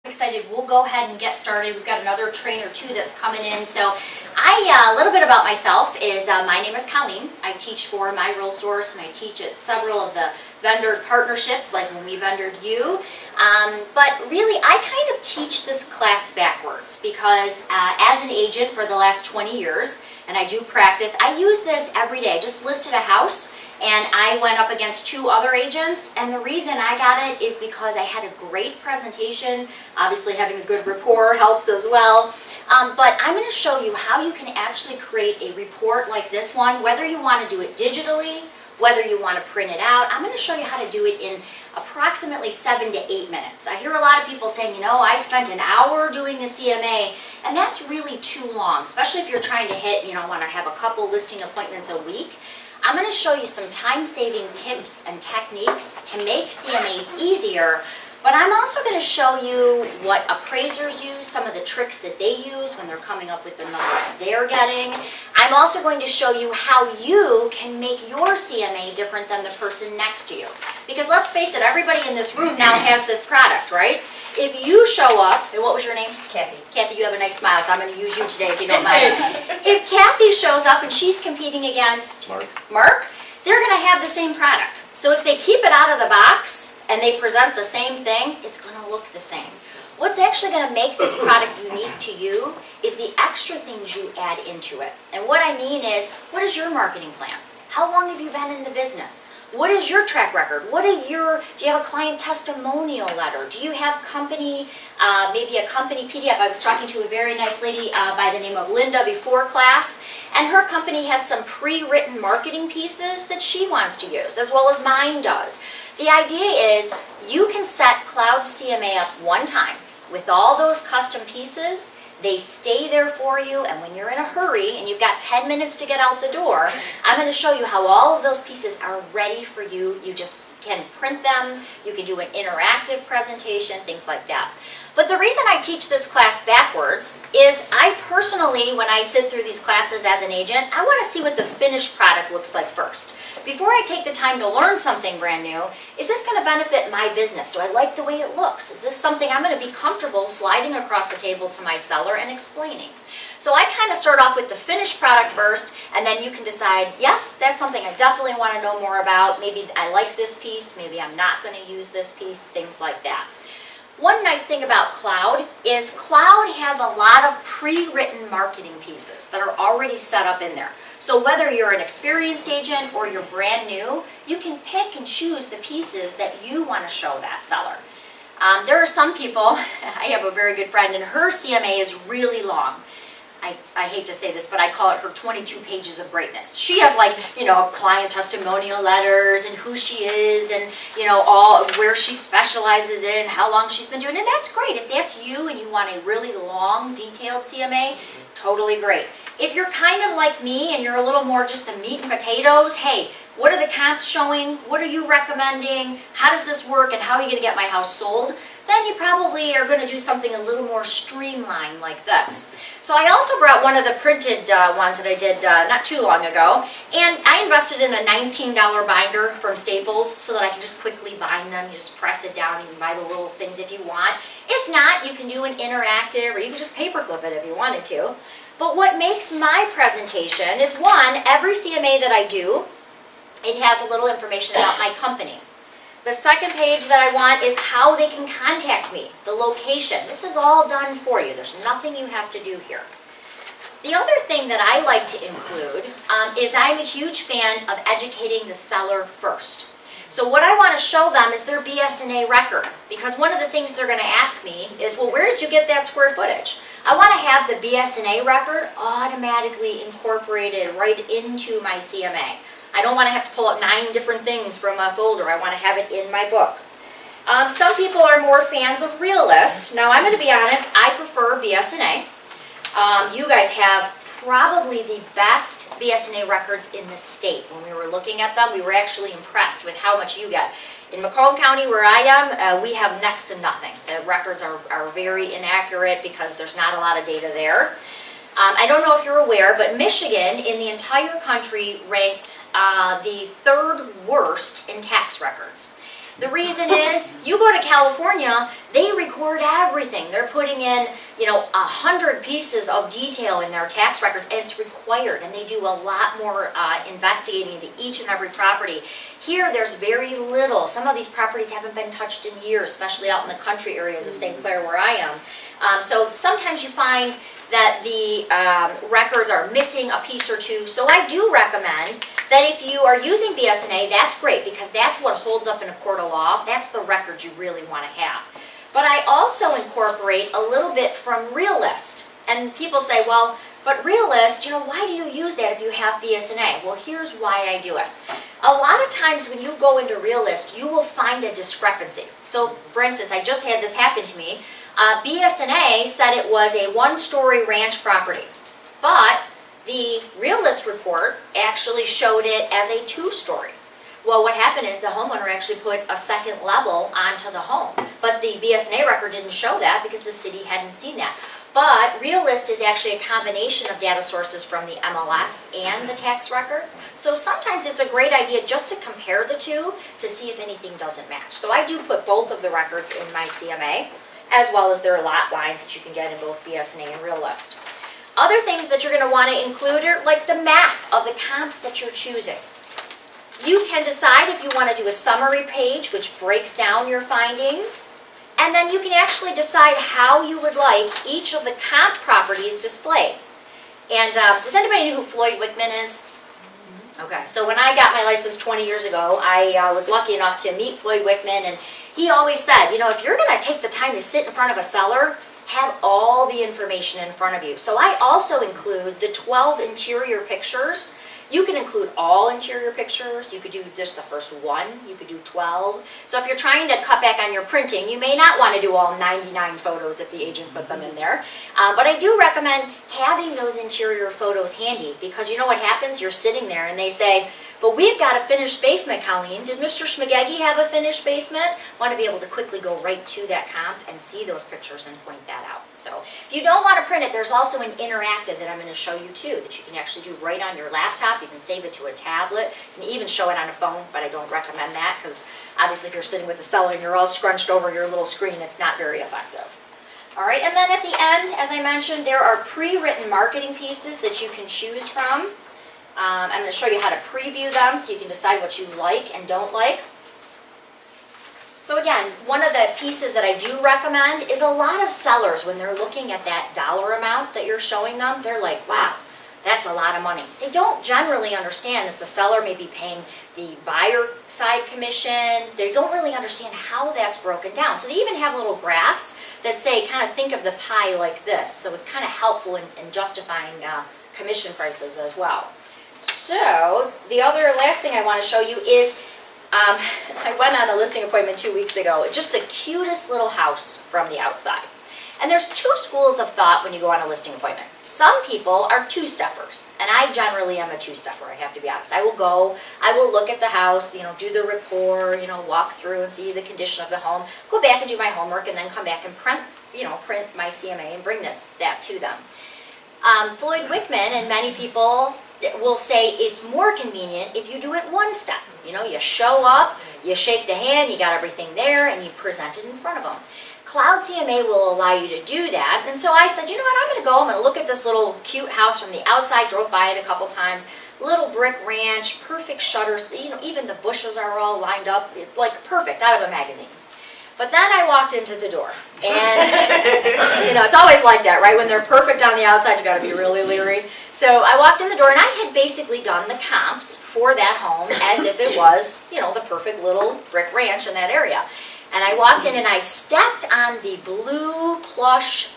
Excited. We'll go ahead and get started. We've got another train or two that's coming in. So a little bit about myself is my name is Colleen. I teach for MiRealSource and I teach at several of the vendor partnerships like when we vendored you. But really I kind of teach this class backwards because as an agent for the last 20 years, and I do practice, I use this every day. I just listed a house and I went up against two other agents, and the reason I got it is because I had a great presentation. Obviously having a good rapport helps as well. But I'm going to show you how you can actually create a report like this one, whether you want to do it digitally, whether you want to print it out. I'm going to show you how to do it in approximately 7 to 8 minutes. I hear a lot of people saying, you know, I spent an hour doing a CMA, and that's really too long, especially if you're trying to hit, you know, want to have a couple listing appointments a week. I'm going to show you some time-saving tips and techniques to make CMAs easier, but I'm also going to show you what appraisers use, some of the tricks that they use when they're coming up with the numbers they're getting. I'm also going to show you how you can make your CMA different than the person next to you. Because let's face it, everybody in this room now has this product, right? If you show up, and what was your name? Kathy. Kathy, you have a nice smile, so I'm going to use you today if you don't mind. If Kathy shows up and she's competing against Mark, they're going to have the same product. So if they keep it out of the box and they present the same thing, it's going to look the same. What's actually going to make this product unique to you is the extra things you add into it. And what I mean is, what is your marketing plan? How long have you been in the business? What is your track record? Do you have a client testimonial letter? Do you have company, maybe a company PDF? I was talking to a very nice lady by the name of Linda before class, and her company has some pre-written marketing pieces that she wants to use, as well as mine does. The idea is you can set Cloud CMA up one time with all those custom pieces. They stay there for you, and when you're in a hurry and you've got 10 minutes to get out the door, I'm going to show you how all of those pieces are ready for you. You just can print them, you can do an interactive presentation, things like that. But the reason I teach this class backwards is I personally, when I sit through these classes as an agent, I want to see what the finished product looks like first. Before I take the time to learn something brand new, is this going to benefit my business? Do I like the way it looks? Is this something I'm going to be comfortable sliding across the table to my seller and explaining? So I kind of start off with the finished product first, and then you can decide, yes, that's something I definitely want to know more about. Maybe I like this piece, maybe I'm not going to use this piece, things like that. One nice thing about Cloud is Cloud has a lot of pre-written marketing pieces that are already set up in there. So whether you're an experienced agent or you're brand new, you can pick and choose the pieces that you want to show that seller. There are some people, I have a very good friend, and her CMA is really long. I hate to say this, but I call it her 22 pages of greatness. She has, like, you know, client testimonial letters and who she is and, you know, all where she specializes in, how long she's been doing it. And that's great. If that's you and you want a really long, detailed CMA, totally great. If you're kind of like me and you're a little more just the meat and potatoes, hey, what are the comps showing? What are you recommending? How does this work? And how are you going to get my house sold? Then you probably are going to do something a little more streamlined like this. So I also brought one of the printed ones that I did not too long ago, and I invested in a $19 binder from Staples so that I can just quickly bind them. You just press it down, you can buy the little things if you want. If not, you can do an interactive, or you can just paperclip it if you wanted to. But what makes my presentation is, one, every CMA that I do, it has a little information about my company. The second page that I want is how they can contact me, the location. This is all done for you. There's nothing you have to do here. The other thing that I like to include is I'm a huge fan of educating the seller first. So what I want to show them is their BS&A record, because one of the things they're going to ask me is, well, where did you get that square footage? I want to have the BS&A record automatically incorporated right into my CMA. I don't want to have to pull up 9 different things from a folder. I want to have it in my book. Some people are more fans of Realist. Now, I'm going to be honest, I prefer BS&A. You guys have probably the best BS&A records in the state. When we were looking at them, we were actually impressed with how much you get. In Macomb County, where I am, we have next to nothing. The records are very inaccurate because there's not a lot of data there. I don't know if you're aware, but Michigan in the entire country ranked the 3rd worst in tax records. The reason is, you go to California, they record everything. They're putting in, 100 pieces of detail in their tax records, and it's required, and they do a lot more investigating into each and every property. Here, there's very little. Some of these properties haven't been touched in years, especially out in the country areas of St. Clair where I am. So sometimes you find that the records are missing a piece or two. So I do recommend that if you are using BS&A, that's great, because that's what holds up in a court of law. That's the records you really want to have. But I also incorporate a little bit from RealList. And people say, well, but RealList, why do you use that if you have BS&A? Well, here's why I do it. A lot of times when you go into RealList, you will find a discrepancy. So, for instance, I just had this happen to me. BS&A said it was a one-story ranch property, but the RealList report actually showed it as a two-story. Well, what happened is the homeowner actually put a second level onto the home, but the BS&A record didn't show that because the city hadn't seen that. But RealList is actually a combination of data sources from the MLS and the tax records. So sometimes it's a great idea just to compare the two to see if anything doesn't match. So I do put both of the records in my CMA, as well as their lot lines that you can get in both BS&A and RealList. Other things that you're going to want to include are like the map of the comps that you're choosing. You can decide if you want to do a summary page, which breaks down your findings, and then you can actually decide how you would like each of the comp properties displayed. And does anybody know who Floyd Wickman is? Okay, so when I got my license 20 years ago, I was lucky enough to meet Floyd Wickman, and he always said, if you're going to take the time to sit in front of a seller, have all the information in front of you. So I also include the 12 interior pictures. You can include all interior pictures. You could do just the first one. You could do 12. So if you're trying to cut back on your printing, you may not want to do all 99 photos if the agent put them in there. But I do recommend having those interior photos handy, because you know what happens? You're sitting there and they say, but we've got a finished basement, Colleen. Did Mr. Schmagegi have a finished basement? Want to be able to quickly go right to that comp and see those pictures and point that out. So if you don't want to print it, there's also an interactive that I'm going to show you too, that you can actually do right on your laptop. You can save it to a tablet. You can even show it on a phone, but I don't recommend that, because obviously if you're sitting with the seller and you're all scrunched over your little screen, it's not very effective. All right, and then at the end, as I mentioned, there are pre-written marketing pieces that you can choose from. I'm going to show you how to preview them so you can decide what you like and don't like. So again, one of the pieces that I do recommend is a lot of sellers, when they're looking at that dollar amount that you're showing them, they're like, wow, that's a lot of money. They don't generally understand that the seller may be paying the buyer side commission. They don't really understand how that's broken down. So they even have little graphs that say, kind of think of the pie like this. So it's kind of helpful in justifying commission prices as well. So the last thing I want to show you is, I went on a listing appointment 2 weeks ago. It's just the cutest little house from the outside. And there's two schools of thought when you go on a listing appointment. Some people are two-steppers, and I generally am a two-stepper, I have to be honest. I will look at the house, do the rapport, walk through and see the condition of the home, go back and do my homework, and then come back and print my CMA and bring that to them. Floyd Wickman and many people will say it's more convenient if you do it one step. You show up, you shake the hand, you got everything there, and you present it in front of them. Cloud CMA will allow you to do that, and so I said, I'm going to look at this little cute house from the outside, drove by it a couple times, little brick ranch, perfect shutters, even the bushes are all lined up, it's like perfect, out of a magazine. But then I walked into the door, and it's always like that, right? When they're perfect on the outside, you got to be really leery. So I walked in the door, and I had basically done the comps for that home as if it was, the perfect little brick ranch in that area. And I walked in and I stepped on the blue plush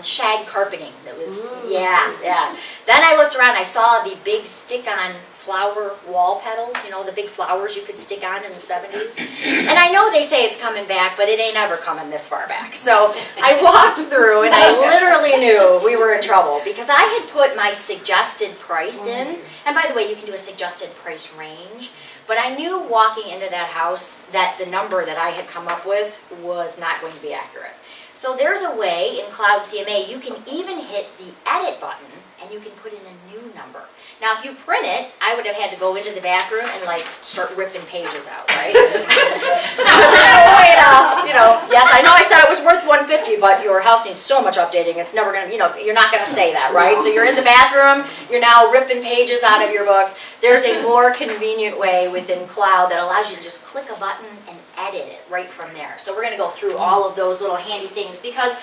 shag carpeting. That was, yeah. Then I looked around, I saw the big stick-on flower wall petals, the big flowers you could stick on in the 70s. And I know they say it's coming back, but it ain't ever coming this far back. So I walked through and I literally knew we were in trouble, because I had put my suggested price in. And by the way, you can do a suggested price range. But I knew walking into that house that the number that I had come up with was not going to be accurate. So there's a way in Cloud CMA you can even hit the edit button and you can put in a new number. Now, if you print it, I would have had to go into the back room and like start ripping pages out, right? Because there's no way to, yes, I know I said it was worth $150, but your house needs so much updating, it's never gonna, you're not gonna say that, right? So you're in the bathroom, you're now ripping pages out of your book. There's a more convenient way within Cloud that allows you to just click a button and edit it right from there. So we're gonna go through all of those little handy things because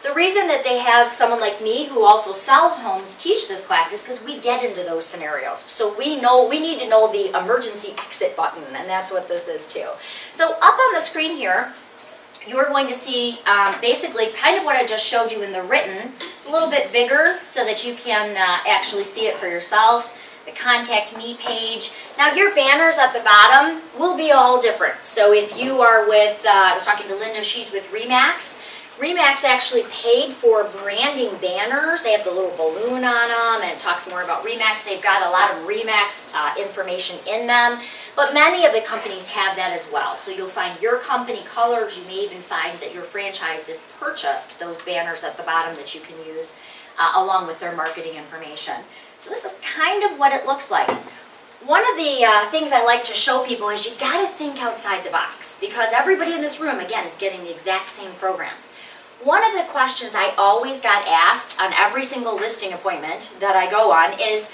the reason that they have someone like me who also sells homes teach this class is because we get into those scenarios. So we need to know the emergency exit button, and that's what this is too. So up on the screen here, you're going to see basically kind of what I just showed you in the written. It's a little bit bigger so that you can actually see it for yourself. The contact me page. Now your banners at the bottom will be all different. So if you are with, I was talking to Linda, she's with RE/MAX. RE/MAX actually paid for branding banners. They have the little balloon on them, and it talks more about RE/MAX. They've got a lot of RE/MAX information in them, but many of the companies have that as well. So you'll find your company colors. You may even find that your franchise has purchased those banners at the bottom that you can use along with their marketing information. So this is kind of what it looks like. One of the things I like to show people is you got to think outside the box because everybody in this room, again, is getting the exact same program. One of the questions I always got asked on every single listing appointment that I go on is,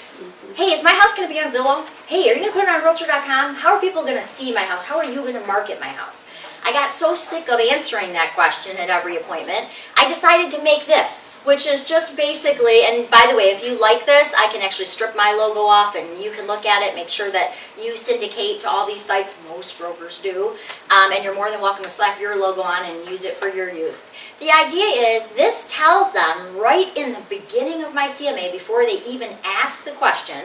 hey, is my house going to be on Zillow? Hey, are you going to put it on Realtor.com? How are people going to see my house? How are you going to market my house? I got so sick of answering that question at every appointment, I decided to make this, which is just basically, and by the way, if you like this, I can actually strip my logo off and you can look at it, make sure that you syndicate to all these sites, most brokers do, and you're more than welcome to slap your logo on and use it for your use. The idea is this tells them right in the beginning of my CMA, before they even ask the question,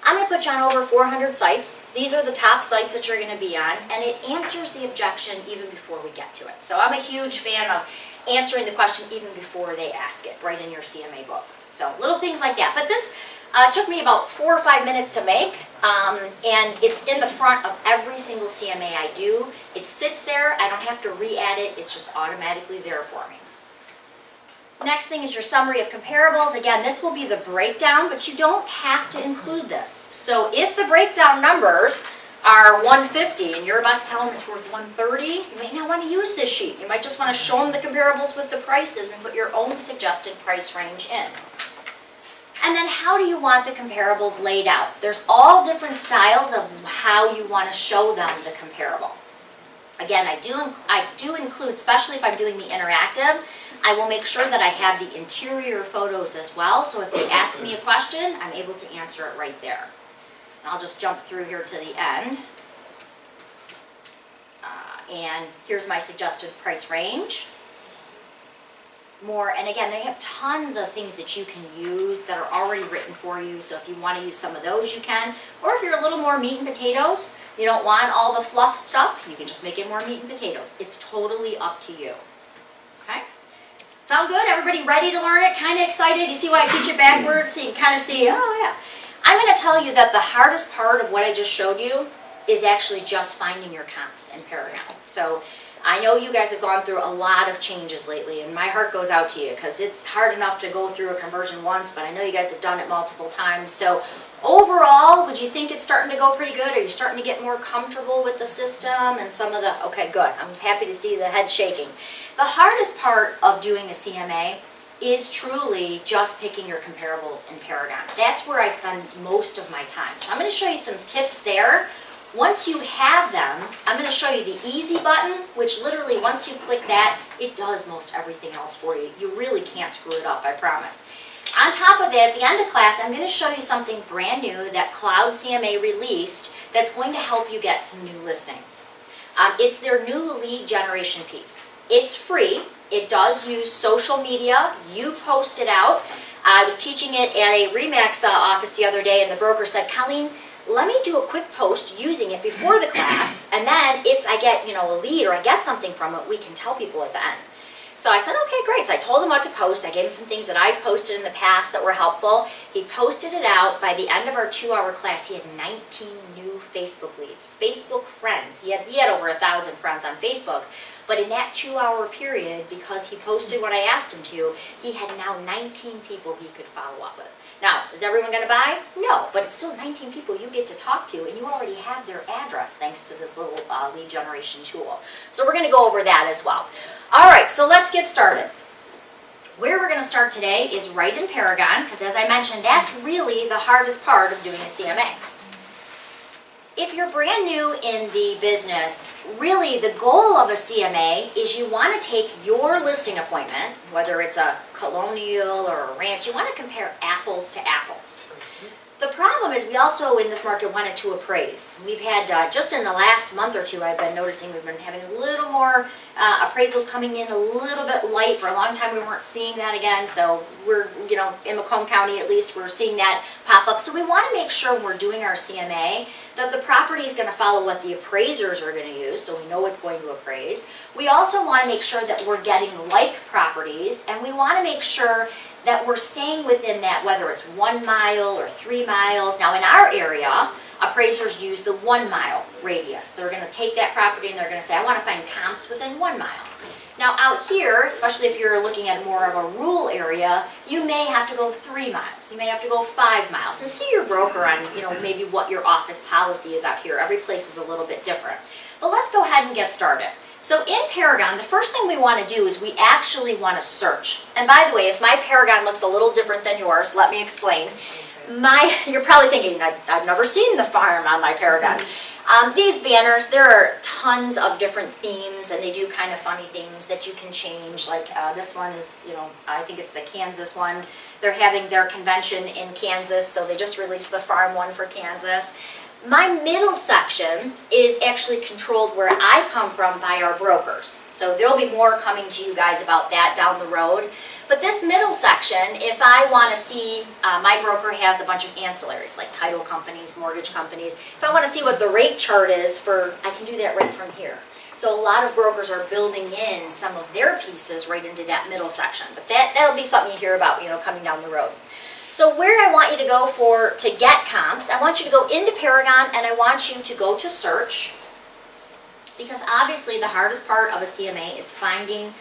I'm going to put you on over 400 sites. These are the top sites that you're going to be on, and it answers the objection even before we get to it. So I'm a huge fan of answering the question even before they ask it, right in your CMA book. So little things like that. But this took me about 4 or 5 minutes to make, and it's in the front of every single CMA I do. It sits there. I don't have to re-add it. It's just automatically there for me. Next thing is your summary of comparables. Again, this will be the breakdown, but you don't have to include this. So if the breakdown numbers are 150 and you're about to tell them it's worth 130, you may not want to use this sheet. You might just want to show them the comparables with the prices and put your own suggested price range in. And then how do you want the comparables laid out? There's all different styles of how you want to show them the comparable. Again, I do include, especially if I'm doing the interactive, I will make sure that I have the interior photos as well, so if they ask me a question, I'm able to answer it right there. And I'll just jump through here to the end. And here's my suggested price range. More, and again, they have tons of things that you can use that are already written for you, so if you want to use some of those, you can. Or if you're a little more meat and potatoes, you don't want all the fluff stuff, you can just make it more meat and potatoes. It's totally up to you. Okay? Sound good? Everybody ready to learn it? Kind of excited? You see why I teach it backwards? So you can kind of see, oh yeah. I'm going to tell you that the hardest part of what I just showed you is actually just finding your comps in Paragon. So I know you guys have gone through a lot of changes lately, and my heart goes out to you because it's hard enough to go through a conversion once, but I know you guys have done it multiple times. So overall, would you think it's starting to go pretty good? Are you starting to get more comfortable with the system and some of the, okay, good. I'm happy to see the head shaking. The hardest part of doing a CMA is truly just picking your comparables in Paragon. That's where I spend most of my time. So I'm going to show you some tips there. Once you have them, I'm going to show you the easy button, which literally once you click that, it does most everything else for you. You really can't screw it up, I promise. On top of that, at the end of class, I'm going to show you something brand new that Cloud CMA released that's going to help you get some new listings. It's their new lead generation piece. It's free. It does use social media. You post it out. I was teaching it at a RE/MAX office the other day, and the broker said, Colleen, let me do a quick post using it before the class, and then if I get, a lead or I get something from it, we can tell people at the end. So I said, okay, great. So I told him what to post. I gave him some things that I've posted in the past that were helpful. He posted it out. By the end of our 2-hour class, he had 19 new Facebook leads, Facebook friends. He had over 1,000 friends on Facebook. But in that 2-hour period, because he posted what I asked him to, he had now 19 people he could follow up with. Now, is everyone going to buy? No, but it's still 19 people you get to talk to, and you already have their address thanks to this little lead generation tool. So we're going to go over that as well. All right, so let's get started. Where we're going to start today is right in Paragon, because as I mentioned, that's really the hardest part of doing a CMA. If you're brand new in the business, really the goal of a CMA is you want to take your listing appointment, whether it's a colonial or a ranch, you want to compare apples to apples. The problem is we also in this market wanted to appraise. We've had, just in the last month or two, I've been noticing we've been having a little more appraisals coming in a little bit light. For a long time we weren't seeing that again, so we're, in Macomb County at least, we're seeing that pop up. So we want to make sure when we're doing our CMA that the property is going to follow what the appraisers are going to use, so we know what's going to appraise. We also want to make sure that we're getting like properties, and we want to make sure that we're staying within that, whether it's 1 mile or 3 miles. Now in our area, appraisers use the 1 mile radius. They're going to take that property and they're going to say, I want to find comps within 1 mile. Now out here, especially if you're looking at more of a rural area, you may have to go 3 miles. You may have to go 5 miles. And see your broker on, maybe what your office policy is out here. Every place is a little bit different. But let's go ahead and get started. So in Paragon, the first thing we want to do is we actually want to search. And by the way, if my Paragon looks a little different than yours, let me explain. You're probably thinking, I've never seen the farm on my Paragon. These banners, there are tons of different themes, and they do kind of funny things that you can change. Like this one is, I think it's the Kansas one. They're having their convention in Kansas, so they just released the farm one for Kansas. My middle section is actually controlled where I come from by our brokers. So there'll be more coming to you guys about that down the road. But this middle section, if I want to see, my broker has a bunch of ancillaries like title companies, mortgage companies. If I want to see what the rate chart is for, I can do that right from here. So a lot of brokers are building in some of their pieces right into that middle section. But that'll be something you hear about, coming down the road. So where I want you to go to get comps, I want you to go into Paragon and I want you to go to search, because obviously the hardest part of a CMA is finding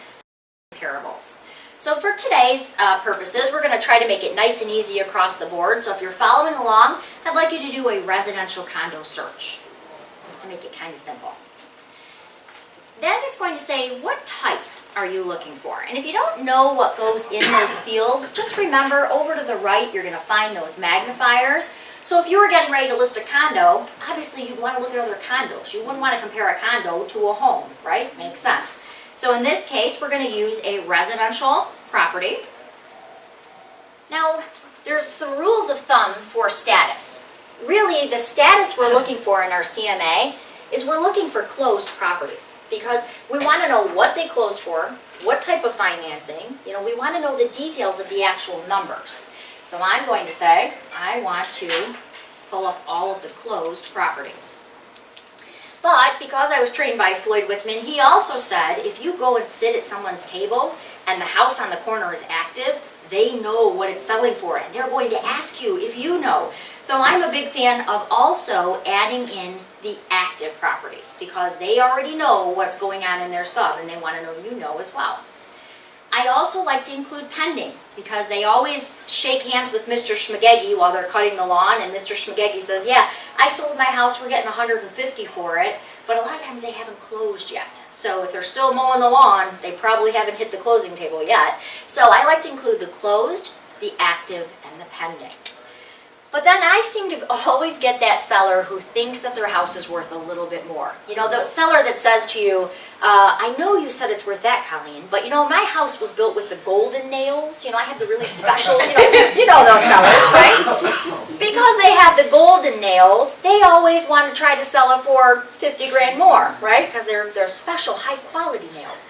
comparables. So for today's purposes, we're going to try to make it nice and easy across the board. So if you're following along, I'd like you to do a residential condo search, just to make it kind of simple. Then it's going to say, what type are you looking for? And if you don't know what goes in those fields, just remember over to the right, you're going to find those magnifiers. So if you were getting ready to list a condo, obviously you'd want to look at other condos. You wouldn't want to compare a condo to a home, right? Makes sense. So in this case, we're going to use a residential property. Now, there's some rules of thumb for status. Really, the status we're looking for in our CMA is we're looking for closed properties, because we want to know what they closed for, what type of financing, we want to know the details of the actual numbers. So I'm going to say, I want to pull up all of the closed properties. But because I was trained by Floyd Wickman, he also said, if you go and sit at someone's table and the house on the corner is active, they know what it's selling for, and they're going to ask you if you know. So I'm a big fan of also adding in the active properties, because they already know what's going on in their sub, and they want to know you know as well. I also like to include pending, because they always shake hands with Mr. Schmagegi while they're cutting the lawn, and Mr. Schmagegi says, yeah, I sold my house, we're getting $150 for it, but a lot of times they haven't closed yet. So if they're still mowing the lawn, they probably haven't hit the closing table yet. So I like to include the closed, the active, and the pending. But then I seem to always get that seller who thinks that their house is worth a little bit more. The seller that says to you, I know you said it's worth that, Colleen, but my house was built with the golden nails. I have the really special, you know those sellers, right? Because they have the golden nails, they always want to try to sell it for 50 grand more, right? Because they're special, high quality nails.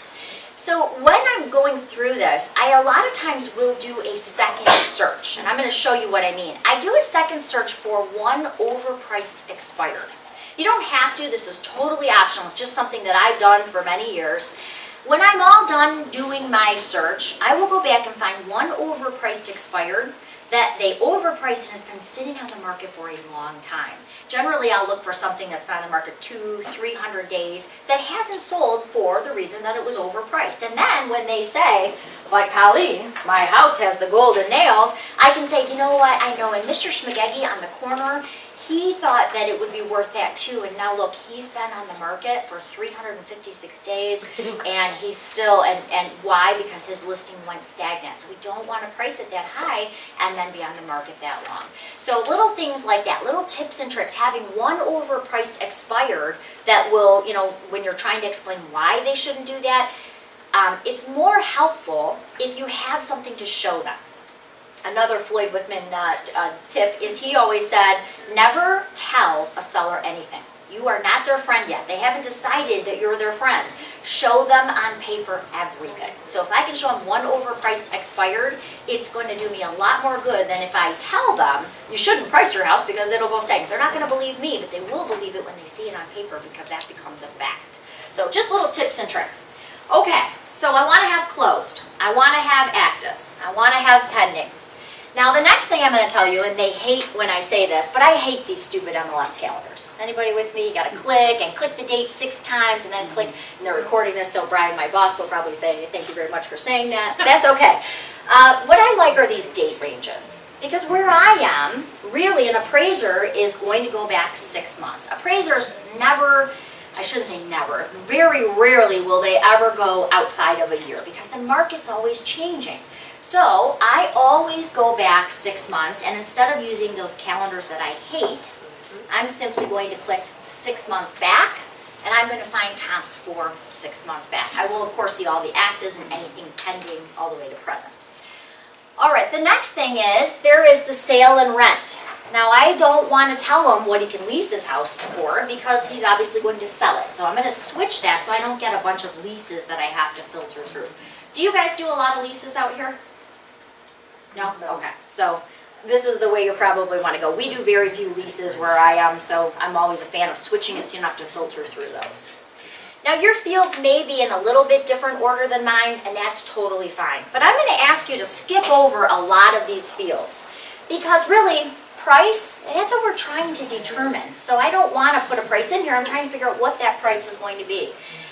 So when I'm going through this, I a lot of times will do a second search, and I'm going to show you what I mean. I do a second search for one overpriced expired. You don't have to, this is totally optional, it's just something that I've done for many years. When I'm all done doing my search, I will go back and find one overpriced expired that they overpriced and has been sitting on the market for a long time. Generally, I'll look for something that's been on the market 200-300 days that hasn't sold for the reason that it was overpriced. And then when they say, like Colleen, my house has the golden nails, I can say, you know what, I know, and Mr. Schmagegi on the corner, he thought that it would be worth that too, and now look, he's been on the market for 356 days, and he's still, and why? Because his listing went stagnant. So we don't want to price it that high and then be on the market that long. So little things like that, little tips and tricks, having one overpriced expired that will, you know, when you're trying to explain why they shouldn't do that, it's more helpful if you have something to show them. Another Floyd Whitman tip is he always said, never tell a seller anything. You are not their friend yet. They haven't decided that you're their friend. Show them on paper everything. So if I can show them one overpriced expired, it's going to do me a lot more good than if I tell them, you shouldn't price your house because it'll go stagnant. They're not going to believe me, but they will believe it when they see it on paper because that becomes a fact. So just little tips and tricks. Okay, so I want to have closed. I want to have actives. I want to have pending. Now the next thing I'm going to tell you, and they hate when I say this, but I hate these stupid MLS calendars. Anybody with me? You got to click and click the date 6 times and then click, and they're recording this, so Brian, my boss, will probably say, thank you very much for saying that. That's okay. What I like are these date ranges. Because where I am, really an appraiser is going to go back 6 months. Appraisers never, I shouldn't say never, very rarely will they ever go outside of a year because the market's always changing. So I always go back 6 months, and instead of using those calendars that I hate, I'm simply going to click 6 months back, and I'm going to find comps for 6 months back. I will, of course, see all the actives and anything pending all the way to present. All right, the next thing is there is the sale and rent. Now, I don't want to tell him what he can lease his house for because he's obviously going to sell it. So I'm going to switch that so I don't get a bunch of leases that I have to filter through. Do you guys do a lot of leases out here? No? Okay. So this is the way you probably want to go. We do very few leases where I am, so I'm always a fan of switching it so you don't have to filter through those. Now your fields may be in a little bit different order than mine, and that's totally fine. But I'm going to ask you to skip over a lot of these fields because really, price, that's what we're trying to determine. So I don't want to put a price in here. I'm trying to figure out what that price is going to be.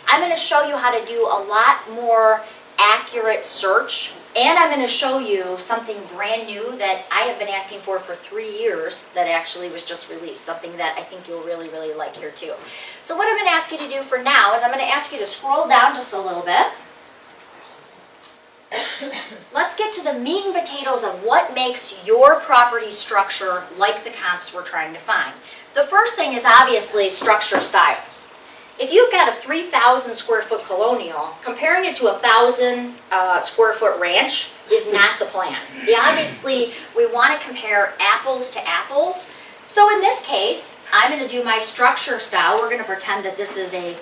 I'm going to show you how to do a lot more accurate search, and I'm going to show you something brand new that I have been asking for 3 years that actually was just released, something that I think you'll really, really like here too. So what I'm going to ask you to do for now is I'm going to ask you to scroll down just a little bit. Let's get to the meat and potatoes of what makes your property structure like the comps we're trying to find. The first thing is obviously structure style. If you've got a 3,000 square foot colonial, comparing it to a 1,000 square foot ranch is not the plan. Obviously, we want to compare apples to apples. So in this case, I'm going to do my structure style. We're going to pretend that this is a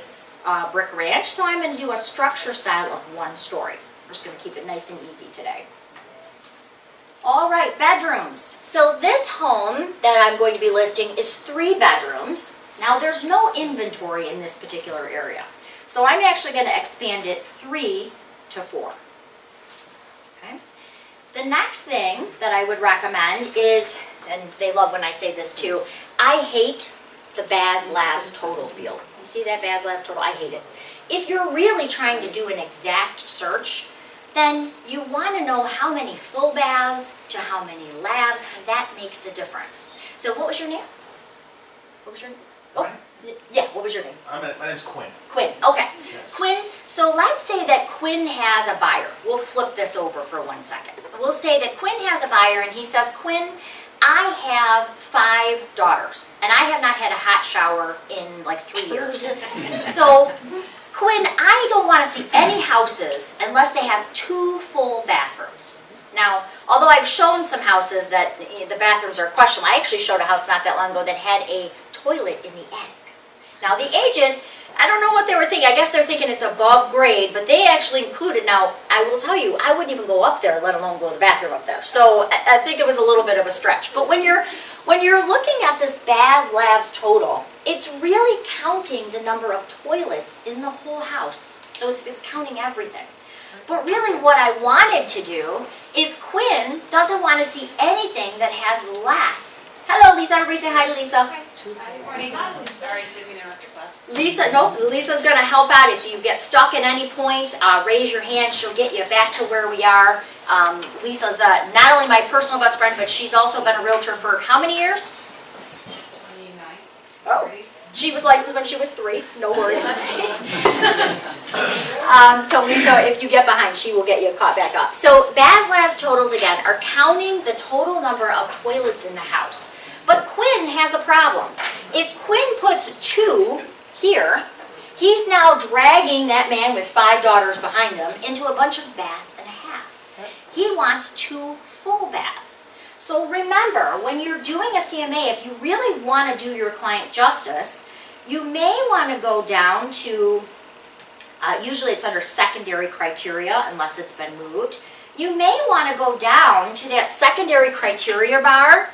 brick ranch, so I'm going to do a structure style of 1 story. We're just going to keep it nice and easy today. All right, bedrooms. So this home that I'm going to be listing is 3 bedrooms. Now there's no inventory in this particular area. So I'm actually going to expand it 3 to 4. Okay. The next thing that I would recommend is, and they love when I say this too, I hate the Baz Labs total field. You see that Baz Labs total? I hate it. If you're really trying to do an exact search, then you want to know how many full baths to how many labs, because that makes a difference. So what was your name? What was your name? Oh, yeah, what was your name? My name's Quinn. Quinn, okay. Yes. Quinn, so let's say that Quinn has a buyer. We'll flip this over for 1 second. We'll say that Quinn has a buyer and he says, Quinn, I have 5 daughters and I have not had a hot shower in like 3 years. So, Quinn, I don't want to see any houses unless they have 2 full bathrooms. Now, although I've shown some houses that the bathrooms are questionable, I actually showed a house not that long ago that had a toilet in the attic. Now the agent, I don't know what they were thinking. I guess they're thinking it's above grade, but they actually included, now I will tell you, I wouldn't even go up there, let alone go to the bathroom up there. So I think it was a little bit of a stretch. But when you're looking at this Baz Labs total, it's really counting the number of toilets in the whole house. So it's counting everything. But really what I wanted to do is Quinn Quinn doesn't want to see anything that has less. Hello, Lisa. Everybody say hi to Lisa. Hi. Good morning. Sorry, didn't mean to interrupt your class. Lisa, nope, Lisa's going to help out. If you get stuck at any point, raise your hand. She'll get you back to where we are. Lisa's not only my personal best friend, but she's also been a realtor for how many years? 29. Oh. She was licensed when she was 3. No worries. So Lisa, if you get behind, she will get you caught back up. So Baz Labs totals, again, are counting the total number of toilets in the house. But Quinn has a problem. If Quinn puts 2 here, he's now dragging that man with 5 daughters behind him into a bunch of bath and halves. He wants 2 full baths. So remember, when you're doing a CMA, if you really want to do your client justice, you may want to go down to, usually it's under secondary criteria unless it's been moved. You may want to go down to that secondary criteria bar,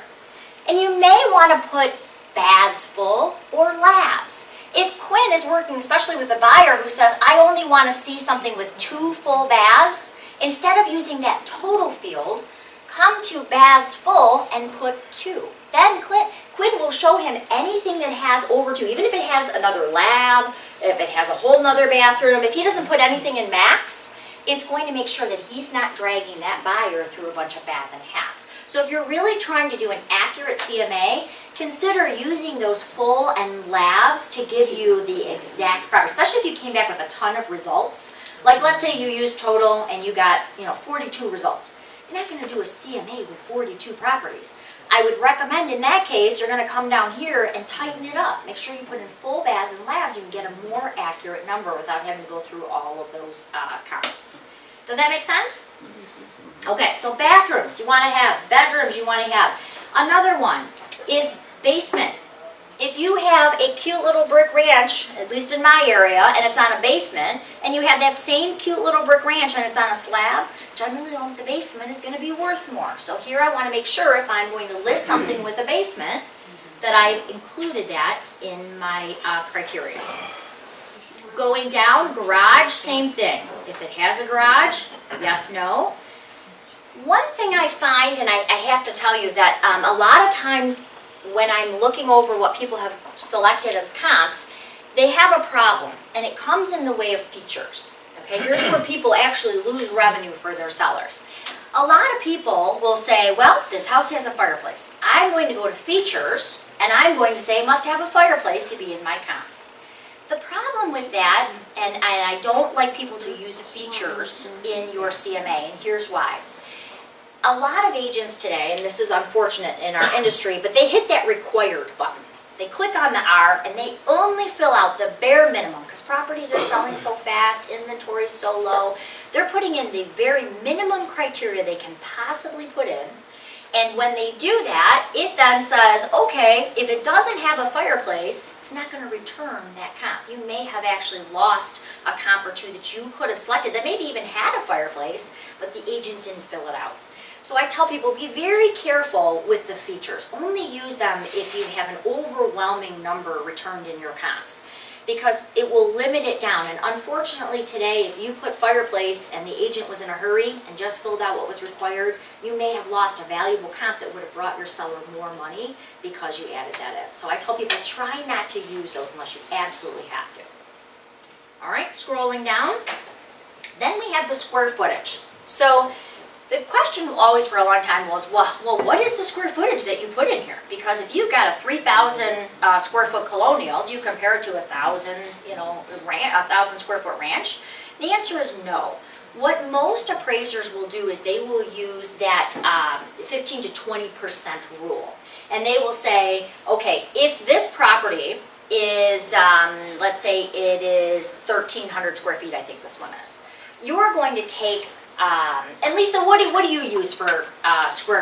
and you may want to put baths full or labs. If Quinn is working, especially with a buyer who says, I only want to see something with 2 full baths, instead of using that total field, come to baths full and put 2. Then Quinn will show him anything that has over 2, even if it has another lab, if it has a whole nother bathroom. If he doesn't put anything in max, it's going to make sure that he's not dragging that buyer through a bunch of bath and halves. So if you're really trying to do an accurate CMA, consider using those full and labs to give you the exact property, especially if you came back with a ton of results. Like let's say you used total and you got 42 results. You're not going to do a CMA with 42 properties. I would recommend in that case, you're going to come down here and tighten it up. Make sure you put in full baths and labs. You can get a more accurate number without having to go through all of those counts. Does that make sense? Okay, so bathrooms, you want to have. Bedrooms, you want to have. Another one is basement. If you have a cute little brick ranch, at least in my area, and it's on a basement, and you have that same cute little brick ranch and it's on a slab, generally the basement is going to be worth more. So here I want to make sure if I'm going to list something with a basement, that I've included that in my criteria. Going down, garage, same thing. If it has a garage, yes, no. One thing I find, and I have to tell you that a lot of times when I'm looking over what people have selected as comps, they have a problem, and it comes in the way of features. Okay, here's where people actually lose revenue for their sellers. A lot of people will say, well, this house has a fireplace. I'm going to go to features, and I'm going to say it must have a fireplace to be in my comps. The problem with that, and I don't like people to use features in your CMA, and here's why. A lot of agents today, and this is unfortunate in our industry, but they hit that required button. They click on the R and they only fill out the bare minimum because properties are selling so fast, inventory is so low. They're putting in the very minimum criteria they can possibly put in. And when they do that, it then says, okay, if it doesn't have a fireplace, it's not going to return that comp. You may have actually lost a comp or 2 that you could have selected that maybe even had a fireplace, but the agent didn't fill it out. So I tell people, be very careful with the features. Only use them if you have an overwhelming number returned in your comps, because it will limit it down. And unfortunately today, if you put fireplace and the agent was in a hurry and just filled out what was required, you may have lost a valuable comp that would have brought your seller more money because you added that in. So I tell people, try not to use those unless you absolutely have to. All right, scrolling down. Then we have the square footage. So the question always for a long time was, well, what is the square footage that you put in here? Because if you've got a 3,000 square foot colonial, do you compare it to a 1,000 square foot ranch? The answer is no. What most appraisers will do is they will use that 15 to 20% rule. And they will say, okay, if this property is, let's say it is 1,300 square feet, I think this one is, you're going to take, and Lisa, what do you use for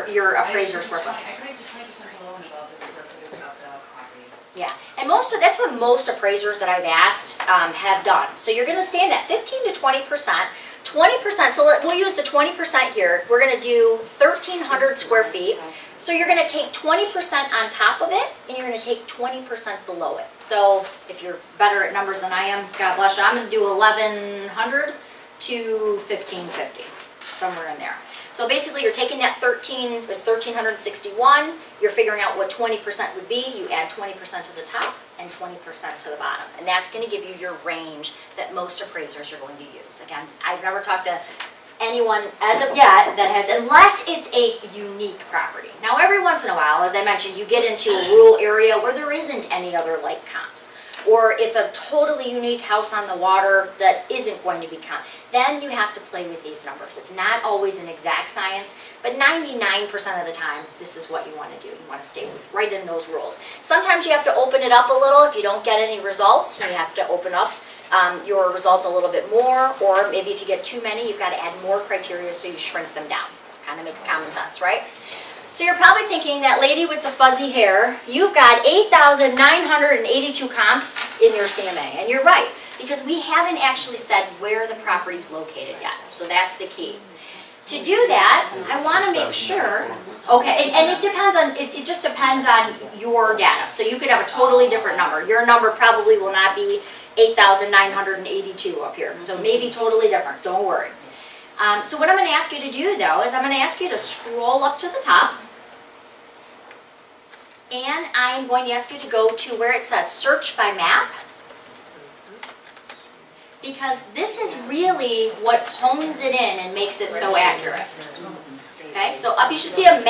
your appraiser square foot? I appraise the 20% below and above the square footage of the property. Yeah, and that's what most appraisers that I've asked have done. So you're going to stay in that 15 to 20%. 20%, so we'll use the 20% here. We're going to do 1,300 square feet. So you're going to take 20% on top of it, and you're going to take 20% below it. So if you're better at numbers than I am, God bless you, I'm going to do 1,100 to 1,550, somewhere in there. So basically, you're taking that 1,361, you're figuring out what 20% would be, you add 20% to the top and 20% to the bottom. And that's gonna give you your range that most appraisers are going to use. Again, I've never talked to anyone as of yet that has, unless it's a unique property. Now, every once in a while, as I mentioned, you get into a rural area where there isn't any other like comps. Or it's a totally unique house on the water that isn't going to be comp. Then you have to play with these numbers. It's not always an exact science, but 99% of the time, this is what you want to do. You want to stay right in those rules. Sometimes you have to open it up a little if you don't get any results. You have to open up your results a little bit more, or maybe if you get too many, you've got to add more criteria so you shrink them down. Kind of makes common sense, right? So you're probably thinking, that lady with the fuzzy hair, you've got 8,982 comps in your CMA. And you're right, because we haven't actually said where the property's located yet. So that's the key. To do that, I want to make sure, okay, and it depends on, it just depends on your data. So you could have a totally different number. Your number probably will not be 8,982 up here. So maybe totally different, don't worry. So what I'm going to ask you to do, though, is I'm going to ask you to scroll up to the top. And I'm going to ask you to go to where it says Search by Map. Because this is really what hones it in and makes it so accurate. Okay, so up you should see the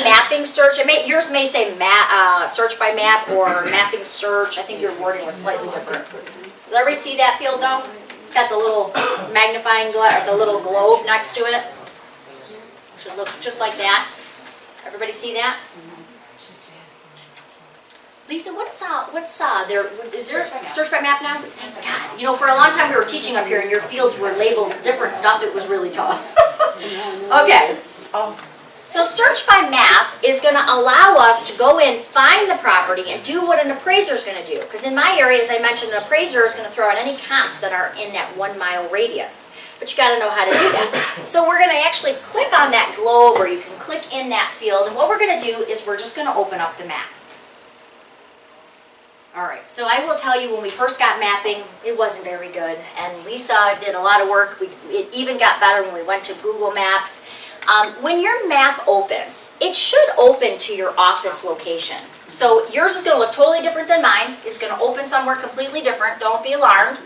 mapping search. Yours may say search by map or mapping search. I think your wording was slightly different. Does everybody see that field though? It's got the little magnifying glass, or the little globe next to it. Should look just like that. Everybody see that? Lisa, what's there? Is there search by map now? Thank God. You know, for a long time we were teaching up here, and your fields were labeled different stuff. It was really tough. Okay. So search by map is going to allow us to go in, find the property, and do what an appraiser is going to do. Because in my area, as I mentioned, an appraiser is going to throw out any comps that are in that 1 mile radius. But you got to know how to do that. So we're going to actually click on that globe, or you can click in that field. And what we're going to do is we're just going to open up the map. All right, so I will tell you, when we first got mapping, it wasn't very good. And Lisa did a lot of work. It even got better when we went to Google Maps. When your map opens, it should open to your office location. So yours is going to look totally different than mine. It's going to open somewhere completely different. Don't be alarmed.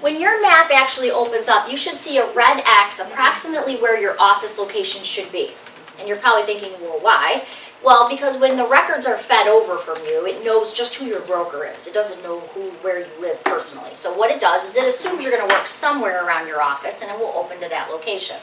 When your map actually opens up, you should see a red X approximately where your office location should be. And you're probably thinking, well, why? Well, because when the records are fed over from you, it knows just who your broker is. It doesn't know where you live personally. So what it does is it assumes you're going to work somewhere around your office, and it will open to that location.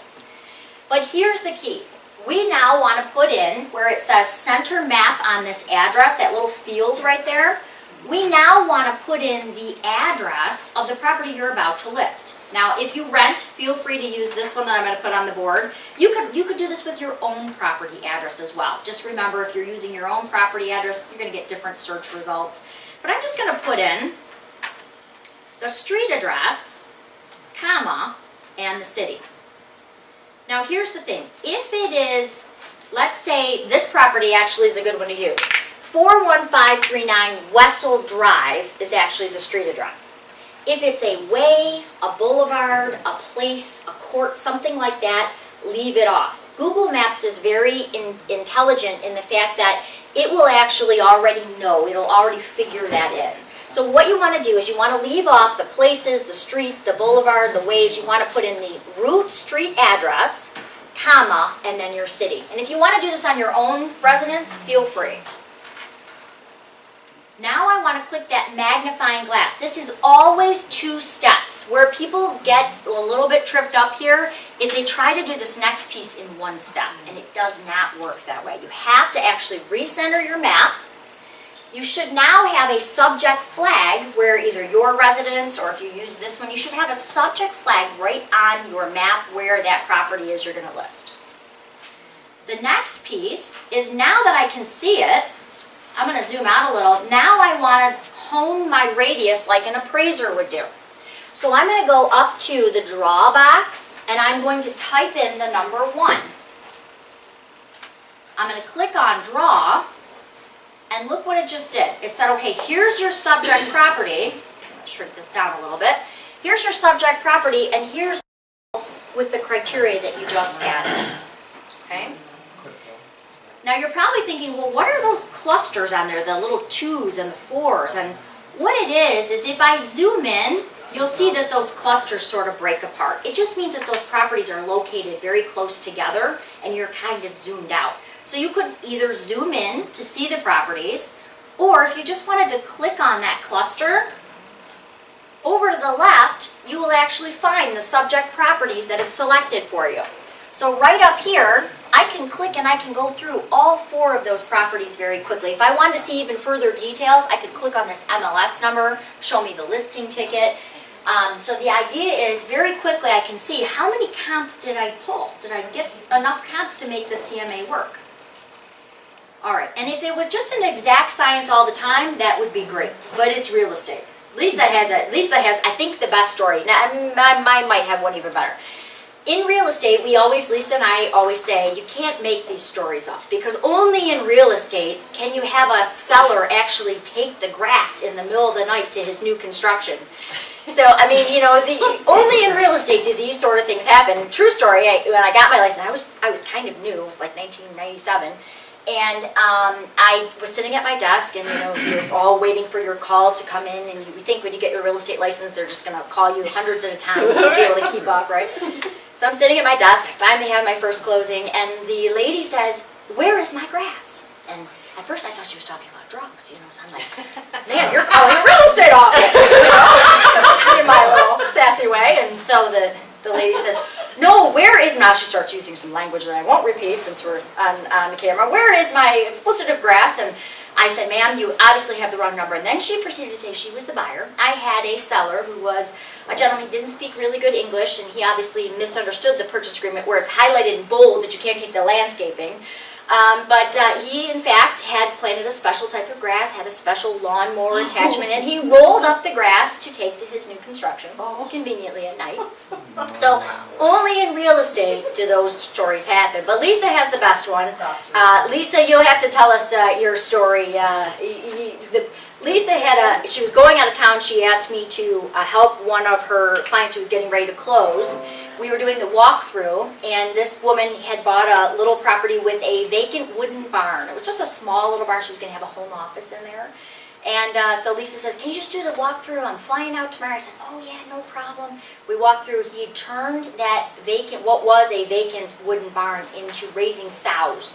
But here's the key. We now want to put in where it says center map on this address, that little field right there. We now want to put in the address of the property you're about to list. Now, if you rent, feel free to use this one that I'm going to put on the board. You could do this with your own property address as well. Just remember, if you're using your own property address, you're going to get different search results. But I'm just going to put in the street address, comma, and the city. Now, here's the thing. If it is, let's say this property actually is a good one to use. 41539 Wessel Drive is actually the street address. If it's a way, a boulevard, a place, a court, something like that, leave it off. Google Maps is very intelligent in the fact that it will actually already know, it'll already figure that in. So what you want to do is you want to leave off the places, the street, the boulevard, the ways. You want to put in the route, street address, comma, and then your city. And if you want to do this on your own residence, feel free. Now I want to click that magnifying glass. This is always 2 steps. Where people get a little bit tripped up here is they try to do this next piece in 1 step, and it does not work that way. You have to actually recenter your map. You should now have a subject flag where either your residence, or if you use this one, you should have a subject flag right on your map where that property is you're going to list. The next piece is, now that I can see it, I'm going to zoom out a little. Now I want to hone my radius like an appraiser would do. So I'm going to go up to the draw box, and I'm going to type in the number 1. I'm going to click on draw, and look what it just did. It said, okay, here's your subject property. I'm going to shrink this down a little bit. Here's your subject property, and here's the results with the criteria that you just added. okay? Now you're probably thinking, well, what are those clusters on there, the little 2s and the 4s? And what it is if I zoom in, you'll see that those clusters sort of break apart. It just means that those properties are located very close together and you're kind of zoomed out. So you could either zoom in to see the properties, or if you just wanted to click on that cluster, over to the left, you will actually find the subject properties that it's selected for you. So right up here, I can click and I can go through all 4 of those properties very quickly. If I wanted to see even further details, I could click on this MLS number, show me the listing ticket. So the idea is very quickly I can see how many comps did I pull? Did I get enough comps to make the CMA work? All right, and if it was just an exact science all the time, that would be great, but it's real estate. Lisa has, I think, the best story. Now, mine might have one even better. In real estate, Lisa and I always say, you can't make these stories up, because only in real estate can you have a seller actually take the grass in the middle of the night to his new construction. So, I mean, you know, only in real estate do these sort of things happen. True story, when I got my license, I was kind of new, it was like 1997. And I was sitting at my desk, and you know, you're all waiting for your calls to come in, and you think when you get your real estate license, they're just going to call you hundreds at a time to be able to keep up, right? So I'm sitting at my desk, I finally have my first closing, and the lady says, "Where is my grass?" And at first I thought she was talking about drugs, you know, so I'm like, "Man, you're calling a real estate office," you know, in my little sassy way. And so the lady says, "No, where is," now she starts using some language that I won't repeat since we're on the camera, "Where is my explicit of grass?" And I said, "Ma'am, you obviously have the wrong number." And then she proceeded to say she was the buyer. I had a seller who was a gentleman who didn't speak really good English, and he obviously misunderstood the purchase agreement where it's highlighted in bold that you can't take the landscaping. But he, in fact, had planted a special type of grass, had a special lawnmower attachment, and he rolled up the grass to take to his new construction, conveniently at night. So only in real estate do those stories happen. But Lisa has the best one. Lisa, you'll have to tell us your story. Lisa she was going out of town. She asked me to help one of her clients who was getting ready to close. We were doing the walkthrough, and this woman had bought a little property with a vacant wooden barn. It was just a small little barn. She was going to have a home office in there. And so Lisa says, "Can you just do the walkthrough? I'm flying out tomorrow." I said, "Oh yeah, no problem." We walked through. He had turned that what was a vacant wooden barn into raising sows.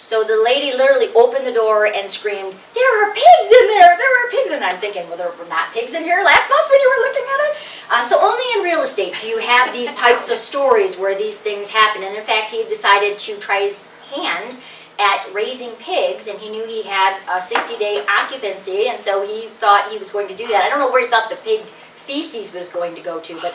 So the lady literally opened the door and screamed, "There are pigs in there! There are pigs!" And I'm thinking, well, there were not pigs in here last month when you were looking at it. So only in real estate do you have these types of stories where these things happen. And in fact, he decided to try his hand at raising pigs, and he knew he had a 60-day occupancy, and so he thought he was going to do that. I don't know where he thought the pig feces was going to go to, but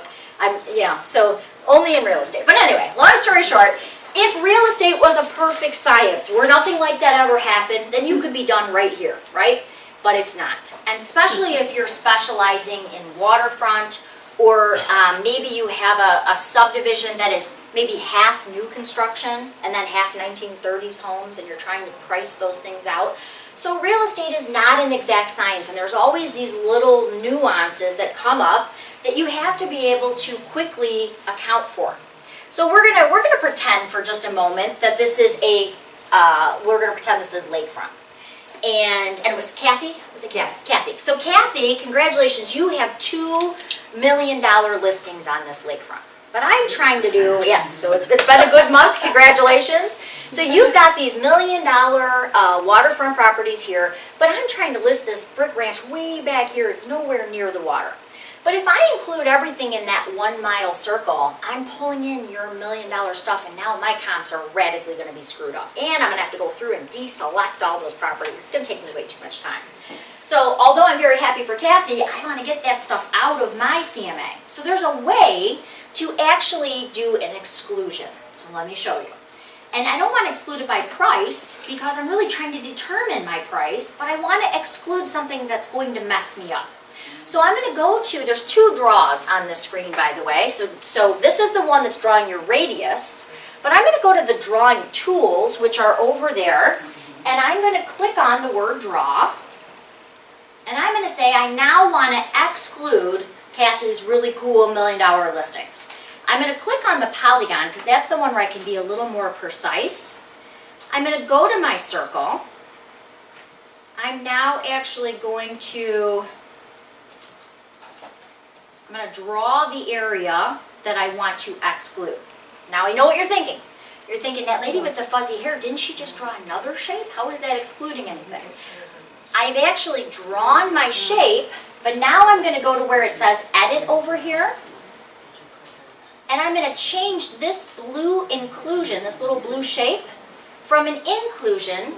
so only in real estate. But anyway, long story short, if real estate was a perfect science, where nothing like that ever happened, then you could be done right here, right? But it's not. And especially if you're specializing in waterfront, or maybe you have a subdivision that is maybe half new construction and then half 1930s homes, and you're trying to price those things out. So real estate is not an exact science, and there's always these little nuances that come up that you have to be able to quickly account for. So we're gonna pretend for just a moment that this is lakefront. And it was Kathy? Was it Kathy? Yes. Kathy. So Kathy, congratulations, you have $2 million listings on this lakefront. But I'm trying to do, yes, so it's been a good month, congratulations. So you've got these $1 million waterfront properties here, but I'm trying to list this brick ranch way back here. It's nowhere near the water. But if I include everything in that 1 mile circle, I'm pulling in your $1 million stuff, and now my comps are radically going to be screwed up. And I'm going to have to go through and deselect all those properties. It's going to take me way too much time. So although I'm very happy for Kathy, I want to get that stuff out of my CMA. So there's a way to actually do an exclusion. So let me show you. And I don't want to exclude it by price because I'm really trying to determine my price, but I want to exclude something that's going to mess me up. So I'm going to go to, there's 2 draws on this screen, by the way. So this is the one that's drawing your radius, but I'm going to go to the drawing tools, which are over there, and I'm going to click on the word draw, and I'm going to say I now want to exclude Kathy's really cool $1 million listings. I'm going to click on the polygon because that's the one where I can be a little more precise. I'm going to go to my circle. I'm now actually going to draw the area that I want to exclude. Now I know what you're thinking. You're thinking, that lady with the fuzzy hair, didn't she just draw another shape? How is that excluding anything? I've actually drawn my shape, but now I'm going to go to where it says edit over here. And I'm going to change this blue inclusion, this little blue shape, from an inclusion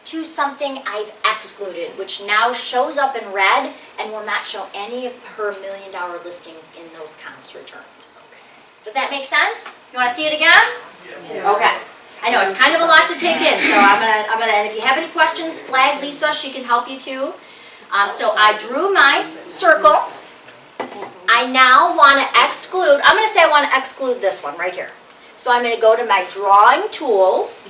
to something I've excluded, which now shows up in red and will not show any of her $1 million listings in those comps returned. Does that make sense? You want to see it again? Yes. Okay. I know it's kind of a lot to take in, so I'm gonna. And if you have any questions, flag Lisa. She can help you too. So I drew my circle. I now want to exclude. I'm going to say I want to exclude this one right here. So I'm going to go to my drawing tools.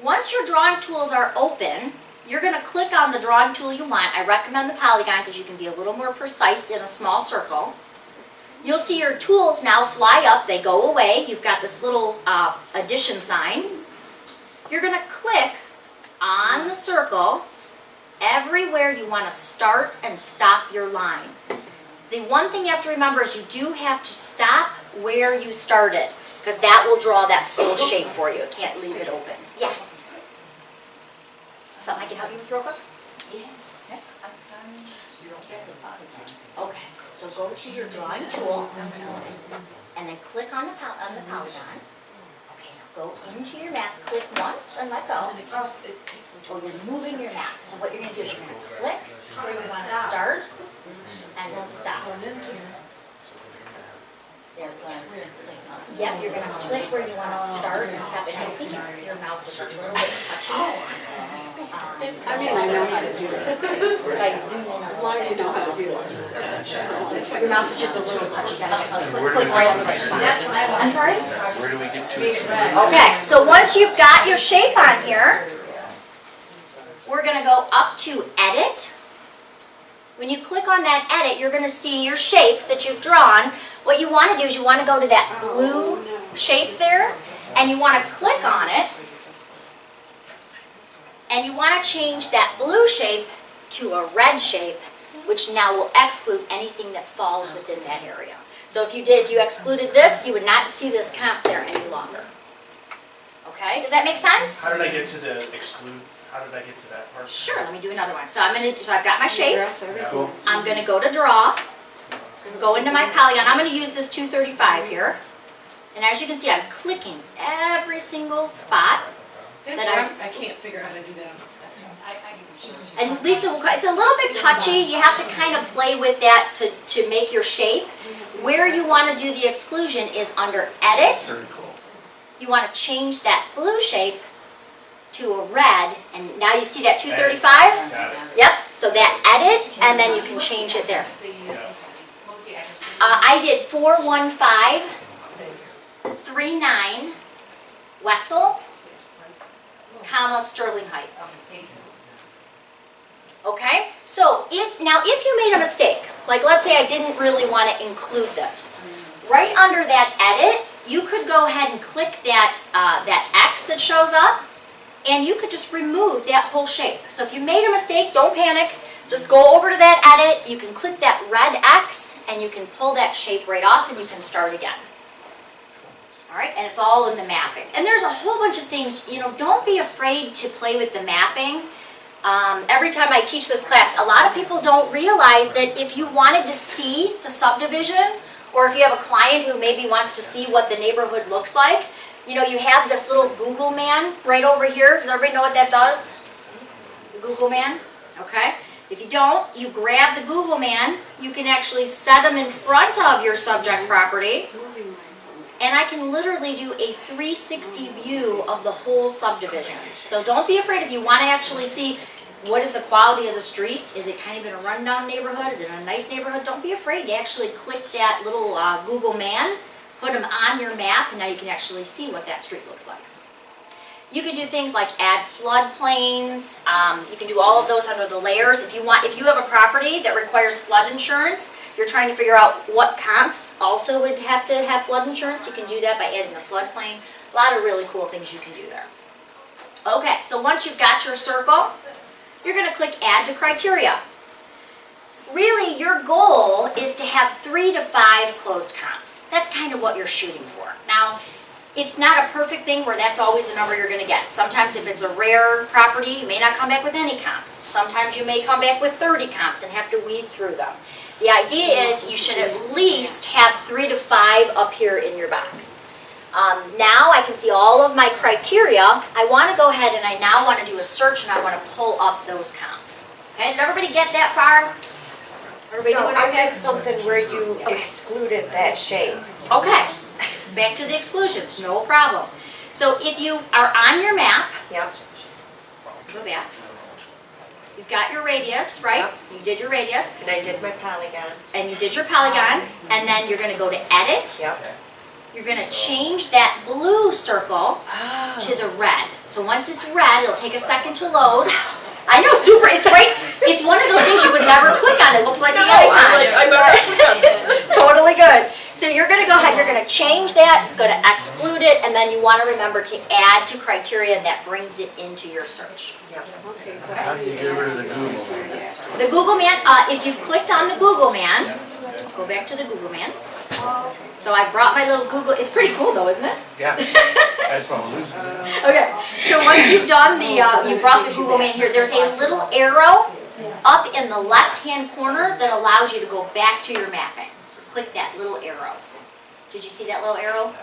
Once your drawing tools are open, you're going to click on the drawing tool you want. I recommend the polygon because you can be a little more precise in a small circle. You'll see your tools now fly up. They go away. You've got this little addition sign. You're going to click on the circle everywhere you want to start and stop your line. The one thing you have to remember is you do have to stop where you started because that will draw that full shape for you. It can't leave it open. Yes? Something I can help you with real quick? Yes. Okay, so go to your drawing tool and then click on the polygon. Okay, now go into your map, click once and let go. Oh, you're moving your map. So what you're going to do is you're going to click where you want to start and then stop. Yep, you're going to click where you want to start and stop. And I think your mouse is a little bit touchy. I mean, I know how to do it. If I zoom in, As long as you know how to do it. your mouse is just a little touchy. Click right on the right spot. I'm sorry? Where do we get to? Okay, so once you've got your shape on here, we're going to go up to Edit. When you click on that Edit, you're going to see your shapes that you've drawn. What you want to do is you want to go to that blue shape there, and you want to click on it, and you want to change that blue shape to a red shape, which now will exclude anything that falls within that area. So if you excluded this, you would not see this comp there any longer. Okay, does that make sense? How did I get to the exclude? How did I get to that part? Sure, let me do another one. So I've got my shape. Cool. I'm going to go to draw, go into my polygon. I'm going to use this 235 here. And as you can see, I'm clicking every single spot. I can't figure out how to do that on this thing. And Lisa, it's a little bit touchy. You have to kind of play with that to make your shape. Where you want to do the exclusion is under Edit. Very cool. You want to change that blue shape to a red, and now you see that 235? Got it. Yep, so that Edit, and then you can change it there. I did 41539 Wessel, comma Sterling Heights. Okay, so if you made a mistake, like let's say I didn't really want to include this, right under that Edit, you could go ahead and click that X that shows up, and you could just remove that whole shape. So if you made a mistake, don't panic. Just go over to that Edit, you can click that red X, and you can pull that shape right off, and you can start again. All right, and it's all in the mapping. And there's a whole bunch of things, don't be afraid to play with the mapping. Every time I teach this class, a lot of people don't realize that if you wanted to see the subdivision, or if you have a client who maybe wants to see what the neighborhood looks like, you have this little Google man right over here. Does everybody know what that does? The Google man? Okay. If you don't, you grab the Google man. You can actually set them in front of your subject property. And I can literally do a 360 view of the whole subdivision. So don't be afraid if you want to actually see what is the quality of the street. Is it kind of in a rundown neighborhood? Is it in a nice neighborhood? Don't be afraid to actually click that little Google man, put them on your map, and now you can actually see what that street looks like. You can do things like add floodplains. You can do all of those under the layers. If you have a property that requires flood insurance, you're trying to figure out what comps also would have to have flood insurance, you can do that by adding the floodplain. A lot of really cool things you can do there. Okay, so once you've got your circle, you're going to click Add to Criteria. Really, your goal is to have 3 to 5 closed comps. That's kind of what you're shooting for. Now, it's not a perfect thing where that's always the number you're going to get. Sometimes if it's a rare property, you may not come back with any comps. Sometimes you may come back with 30 comps and have to weed through them. The idea is you should at least have 3 to 5 up here in your box. Now I can see all of my criteria. I want to go ahead and I now want to do a search and I want to pull up those comps. Okay, did everybody get that far? Everybody No, doing I okay? missed something where you excluded that shape. Okay, back to the exclusions, no problem. So if you are on your map, Yep. go back. You've got your radius, right? You did your radius, And I did my polygon. and you did your polygon, and then you're gonna go to edit. Yep. You're gonna change that blue circle to the red. So once it's red, it'll take a second to load. I know, super, it's right, it's one of those things you would never click on, it looks like the icon. Totally good. So you're gonna go ahead, you're gonna change that, it's gonna exclude it, and then you wanna remember to add to criteria, and that brings it into your search. Okay, so How do you get rid of the Google? The Google Man, if you've clicked on the Google Man, go back to the Google Man. So I brought my little Google, it's pretty cool though, isn't it? Yeah, that's what I'm losing. Okay, so once you've done the, you brought the Google Man here, there's a little arrow up in the left-hand corner that allows you to go back to your mapping. So click that little arrow. Did you see that little arrow?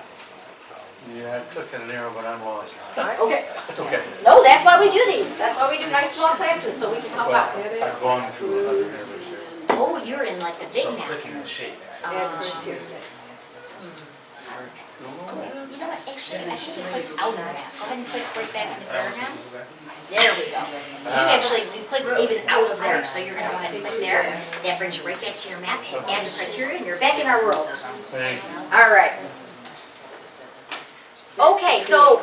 Yeah, I clicked on an arrow, but I'm lost. Okay. That's okay. No, that's why we do these. That's why we do nice small classes, so we can help Well, out. I've gone through another image here. Oh, you're in like the big So map. clicking the shape. add criteria. You know what, actually, I think you clicked out of that. Go ahead and click right back into Paragon. There we go. So you clicked even out of there, so you're gonna go ahead and click there. That brings you right back to your map, hit add to criteria, and you're back in our world. Thank you. All right. Okay, so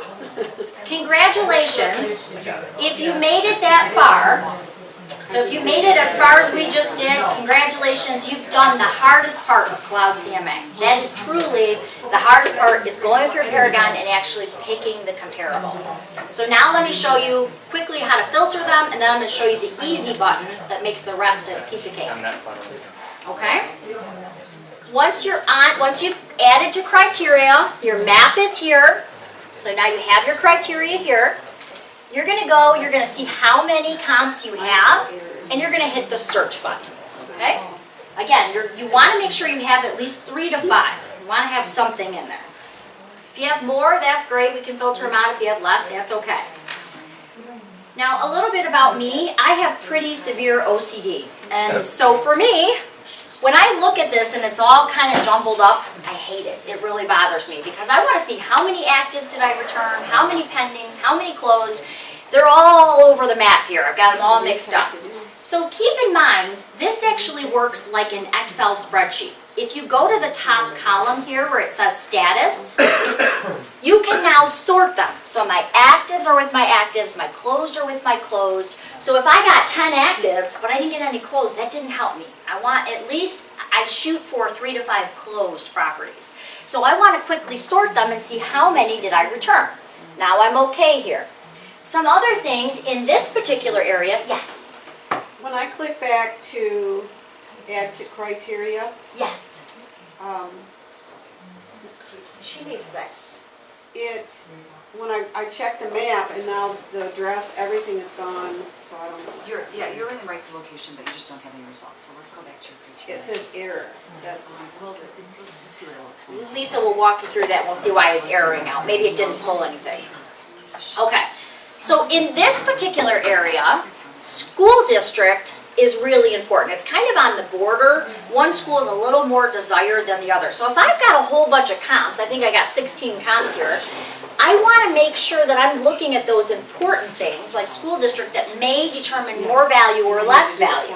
congratulations. If you made it that far, so if you made it as far as we just did, congratulations, you've done the hardest part of Cloud CMA. That is truly, the hardest part is going through Paragon and actually picking the comparables. So now let me show you quickly how to filter them, and then I'm going to show you the easy button that makes the rest a piece of cake. I'm not fine. Okay? Once you've added to criteria, your map is here. So now you have your criteria here. You're gonna go, you're gonna see how many comps you have, and you're gonna hit the search button, okay? Again, you wanna make sure you have at least 3 to 5. You wanna have something in there. If you have more, that's great, we can filter them out. If you have less, that's okay. Now, a little bit about me, I have pretty severe OCD. And so for me, when I look at this and it's all kind of jumbled up, I hate it. It really bothers me because I want to see how many actives did I return, how many pendings, how many closed. They're all over the map here. I've got them all mixed up. So keep in mind, this actually works like an Excel spreadsheet. If you go to the top column here where it says status, you can now sort them. So my actives are with my actives, my closed are with my closed. So if I got 10 actives, but I didn't get any closed, that didn't help me. I want at least, I shoot for 3 to 5 closed properties. So I want to quickly sort them and see how many did I return. Now I'm okay here. Some other things in this particular area, yes, When I click back to add to criteria, yes. She needs that. when I check the map and now the address, everything is gone, so I don't know. You're in the right location, but you just don't have any results, so let's go back to your criteria. It says error, that's, Well, let's see what it looks like. Lisa will walk you through that and we'll see why it's erroring out. Maybe it didn't pull anything. Okay, so in this particular area, school district is really important. It's kind of on the border. One school is a little more desired than the other. So if I've got a whole bunch of comps, I think I got 16 comps here, I want to make sure that I'm looking at those important things like school district that may determine more value or less value.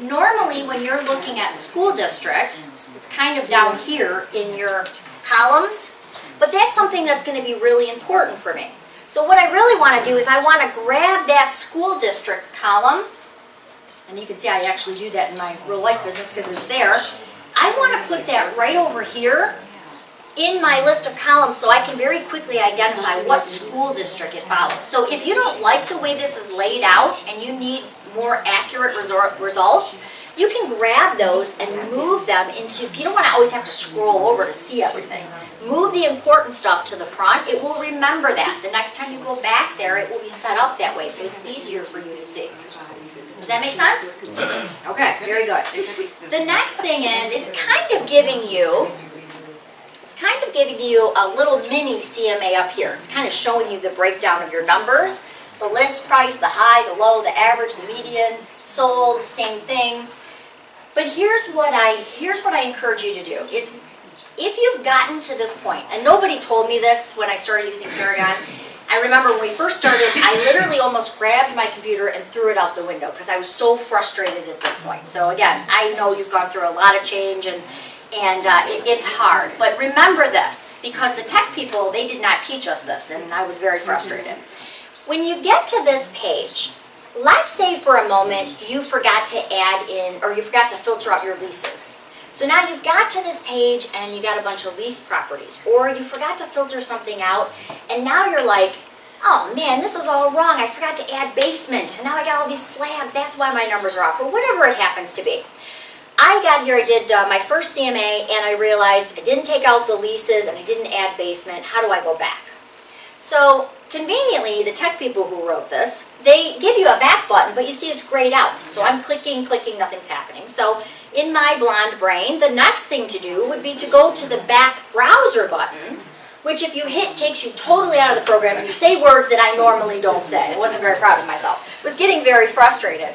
Normally when you're looking at school district, it's kind of down here in your columns, but that's something that's going to be really important for me. So what I really want to do is I want to grab that school district column, and you can see I actually do that in my real life business because it's there. I want to put that right over here in my list of columns so I can very quickly identify what school district it follows. So if you don't like the way this is laid out and you need more accurate results, you can grab those and move them into, you don't want to always have to scroll over to see everything. Move the important stuff to the front. It will remember that. The next time you go back there, it will be set up that way so it's easier for you to see. Does that make sense? Okay, very good. The next thing is it's kind of giving you a little mini CMA up here. It's kind of showing you the breakdown of your numbers. The list price, the high, the low, the average, the median, sold, same thing. But here's what I encourage you to do is if you've gotten to this point, and nobody told me this when I started using Paragon. I remember when we first started, I literally almost grabbed my computer and threw it out the window because I was so frustrated at this point. So again, I know you've gone through a lot of change and it's hard. But remember this, because the tech people, they did not teach us this, and I was very frustrated. When you get to this page, let's say for a moment you forgot to add in, or you forgot to filter out your leases. So now you've got to this page and you got a bunch of lease properties, or you forgot to filter something out, and now you're like, oh man, this is all wrong. I forgot to add basement, and now I got all these slabs. That's why my numbers are off, or whatever it happens to be. I got here, I did my first CMA, and I realized I didn't take out the leases and I didn't add basement. How do I go back? So conveniently, the tech people who wrote this, they give you a back button, but you see it's grayed out. So I'm clicking, nothing's happening. So in my blonde brain, the next thing to do would be to go to the back browser button, which if you hit takes you totally out of the program and you say words that I normally don't say. I wasn't very proud of myself. I was getting very frustrated.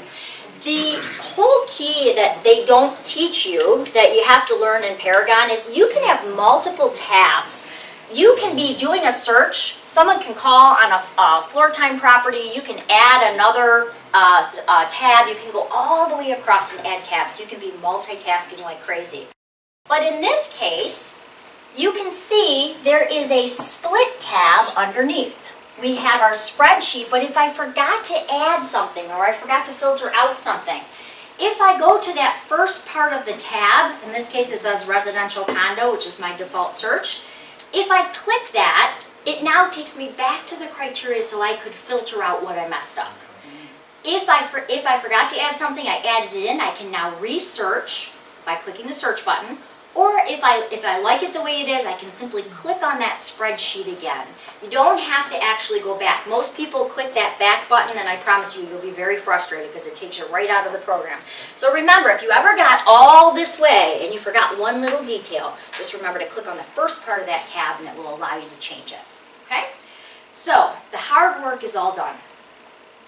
The whole key that they don't teach you, that you have to learn in Paragon, is you can have multiple tabs. You can be doing a search. Someone can call on a floor time property. You can add another tab. You can go all the way across and add tabs. You can be multitasking like crazy. But in this case, you can see there is a split tab underneath. We have our spreadsheet, but if I forgot to add something or I forgot to filter out something, if I go to that first part of the tab, in this case it says residential condo, which is my default search, if I click that, it now takes me back to the criteria so I could filter out what I messed up. If I forgot to add something, I added it in, I can now research by clicking the search button, or if I like it the way it is, I can simply click on that spreadsheet again. You don't have to actually go back. Most people click that back button, and I promise you, you'll be very frustrated because it takes you right out of the program. So remember, if you ever got all this way and you forgot one little detail, just remember to click on the first part of that tab and it will allow you to change it. Okay? So the hard work is all done.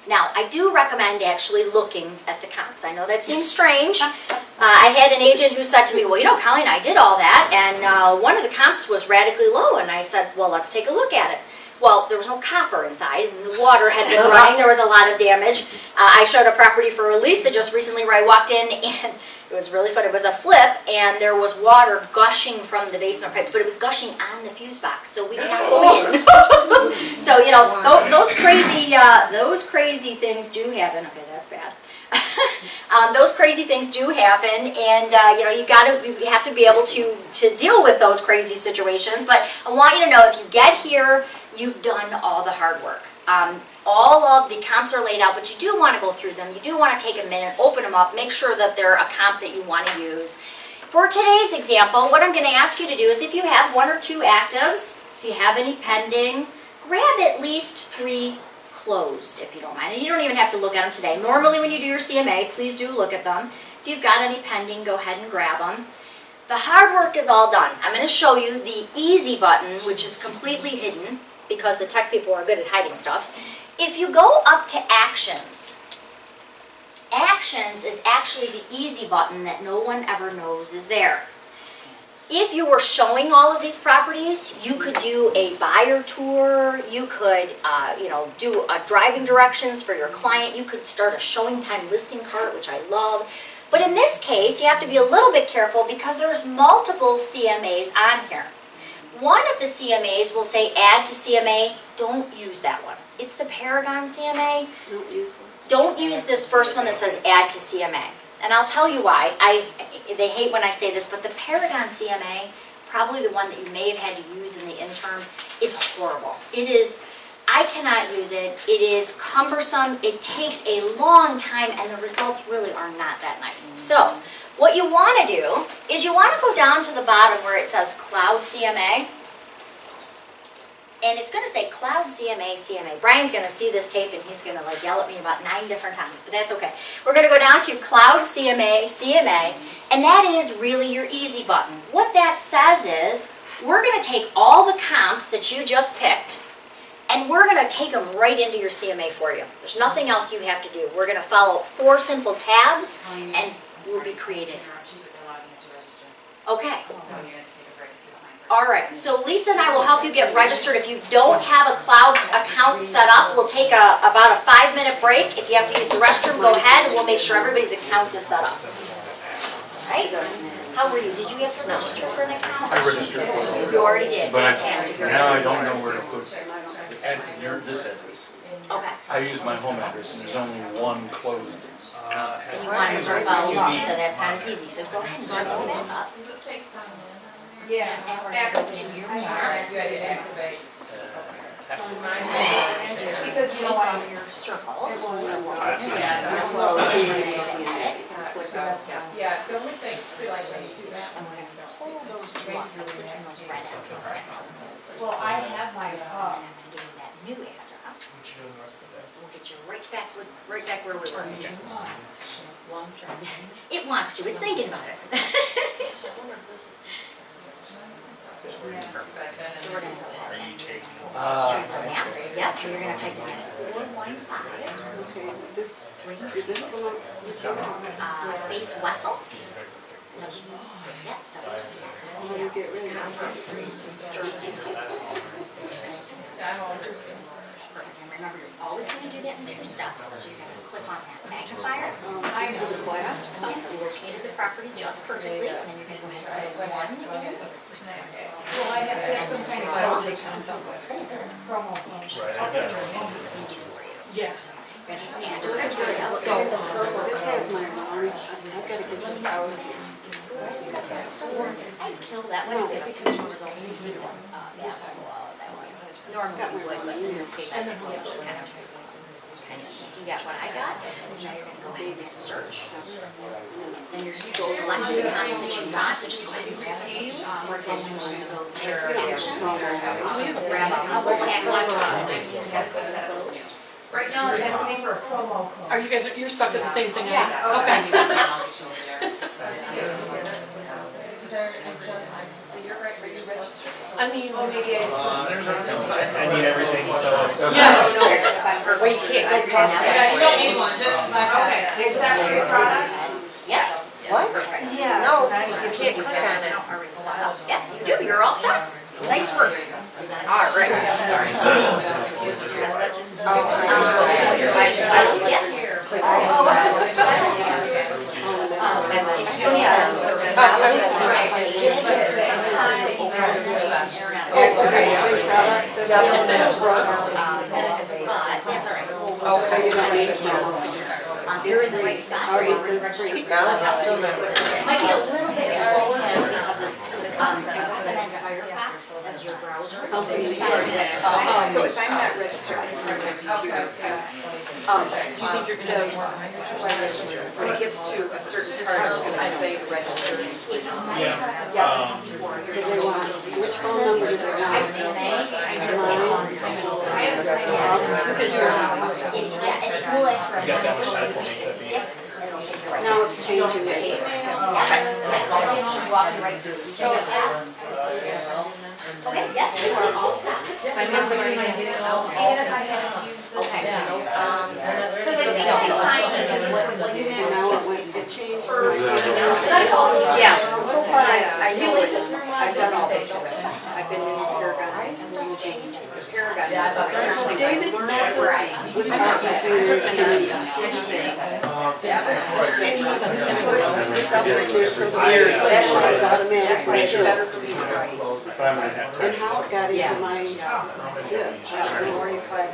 Now, I do recommend actually looking at the comps. I know that seems strange. I had an agent who said to me, well, you know, Colleen, I did all that, and one of the comps was radically low, and I said, well, let's take a look at it. Well, there was no copper inside, and the water had been running. There was a lot of damage. I showed a property for release just recently where I walked in, and it was really fun. It was a flip, and there was water gushing from the basement pipes, but it was gushing on the fuse box, so we did not go in. So, you know, those crazy things do happen. Okay, that's bad. Those crazy things do happen, and you know, you have to be able to deal with those crazy situations. But I want you to know, if you get here, you've done all the hard work. All of the comps are laid out, but you do want to go through them. You do want to take a minute, open them up, make sure that they're a comp that you want to use. For today's example, what I'm going to ask you to do is, if you have one or two actives, if you have any pending, grab at least 3 closed, if you don't mind. And you don't even have to look at them today. Normally when you do your CMA, please do look at them. If you've got any pending, go ahead and grab them. The hard work is all done. I'm going to show you the easy button, which is completely hidden because the tech people are good at hiding stuff. If you go up to Actions, Actions is actually the easy button that no one ever knows is there. If you were showing all of these properties, you could do a buyer tour, you could do driving directions for your client, you could start a showing time listing cart, which I love. But in this case, you have to be a little bit careful because there's multiple CMAs on here. one of the CMAs will say add to CMA, don't use that one. It's the Paragon CMA. Don't use it. Don't use this first one that says add to CMA. And I'll tell you why. They hate when I say this, but the Paragon CMA, probably the one that you may have had to use in the interim, is horrible. It is, I cannot use it. It is cumbersome. It takes a long time, and the results really are not that nice. So, what you want to do is you want to go down to the bottom where it says Cloud CMA. And it's going to say Cloud CMA, CMA. Brian's going to see this tape and he's going to yell at me about 9 different times, but that's okay. We're going to go down to Cloud CMA, CMA, and that is really your easy button. What that says is we're going to take all the comps that you just picked and we're going to take them right into your CMA for you. There's nothing else you have to do. We're going to follow 4 simple tabs and we'll be created. Okay. All right, so Lisa and I will help you get registered. If you don't have a cloud account set up, we'll take about a 5-minute break. If you have to use the restroom, go ahead and we'll make sure everybody's account is set up. All right? How were you? Did you have to register for an account? I registered for it. You already did. But Fantastic. now I don't know where to put this address. Okay. I use my home address and there's only one closed. And you want to sort of follow along, so that's not as easy. So go ahead and start moving up. Yeah. And we're going to go to your mark. Because you know what, your circles. Yeah, the only thing, see, like when you do that. And we're going to pull those 2 up and click in those red X's. Well, I have my, And then I'm doing that new address. We'll get you right back where we were. It wants to, it's thinking about it. So we're going to go Are you taking? straight from that. Yep, you're going to type in 415. Okay, this 3, did this belong, space Wessel. Yep, how do you get rid of this? remember, you're always going to do that in 2 steps. So you're going to click on that magnifier. I do the glass. Located the property just perfectly, and then you're going to go ahead and press 1 in. well, I have to have some kind of. I don't take time somewhere. Promo. Yes. Ready to add your material. So, this has my alarm, I've got to get this out. I'd kill that one because you were going to do basketball that way. Normally you would, but in this case, I think we'll just kind of easy. You got what I got, so now you're going to go ahead and hit search. Then you're just going to select the content that you want, so just go ahead and grab a few. We're going to go to action. Grab a couple tags. Right now, it's asking me for a promo code. Are you guys, you're stuck at the same thing? Yeah. Okay. I mean, I need everything, so. yeah. Well, you can't go past You that. don't need one, just like that. Okay, is that for your product? Yes. What? Yeah. No, you can't click on it. Yeah, you do, you're all set. Nice work. All right. You're in the right spot for your registry. No, still not. Might be a little bit slower because of the concept, and then Firefox as your browser. So if I'm not registered, when it gets to a certain part, it's gonna say register. So they want, which phone number do they want? We'll ask for a Now it's changing it. Okay, yeah, you are all set. And if I had to use this. Okay. Because I think they sign it when you And now it went, can't change. Yeah. So far, I know it, I've done all this. I've been in Paragon, I'm using Paragon. David knows where I am. With my computer and then that's why I brought him in, that's why it's better for me to write. And how it got into my, this, I don't know where you find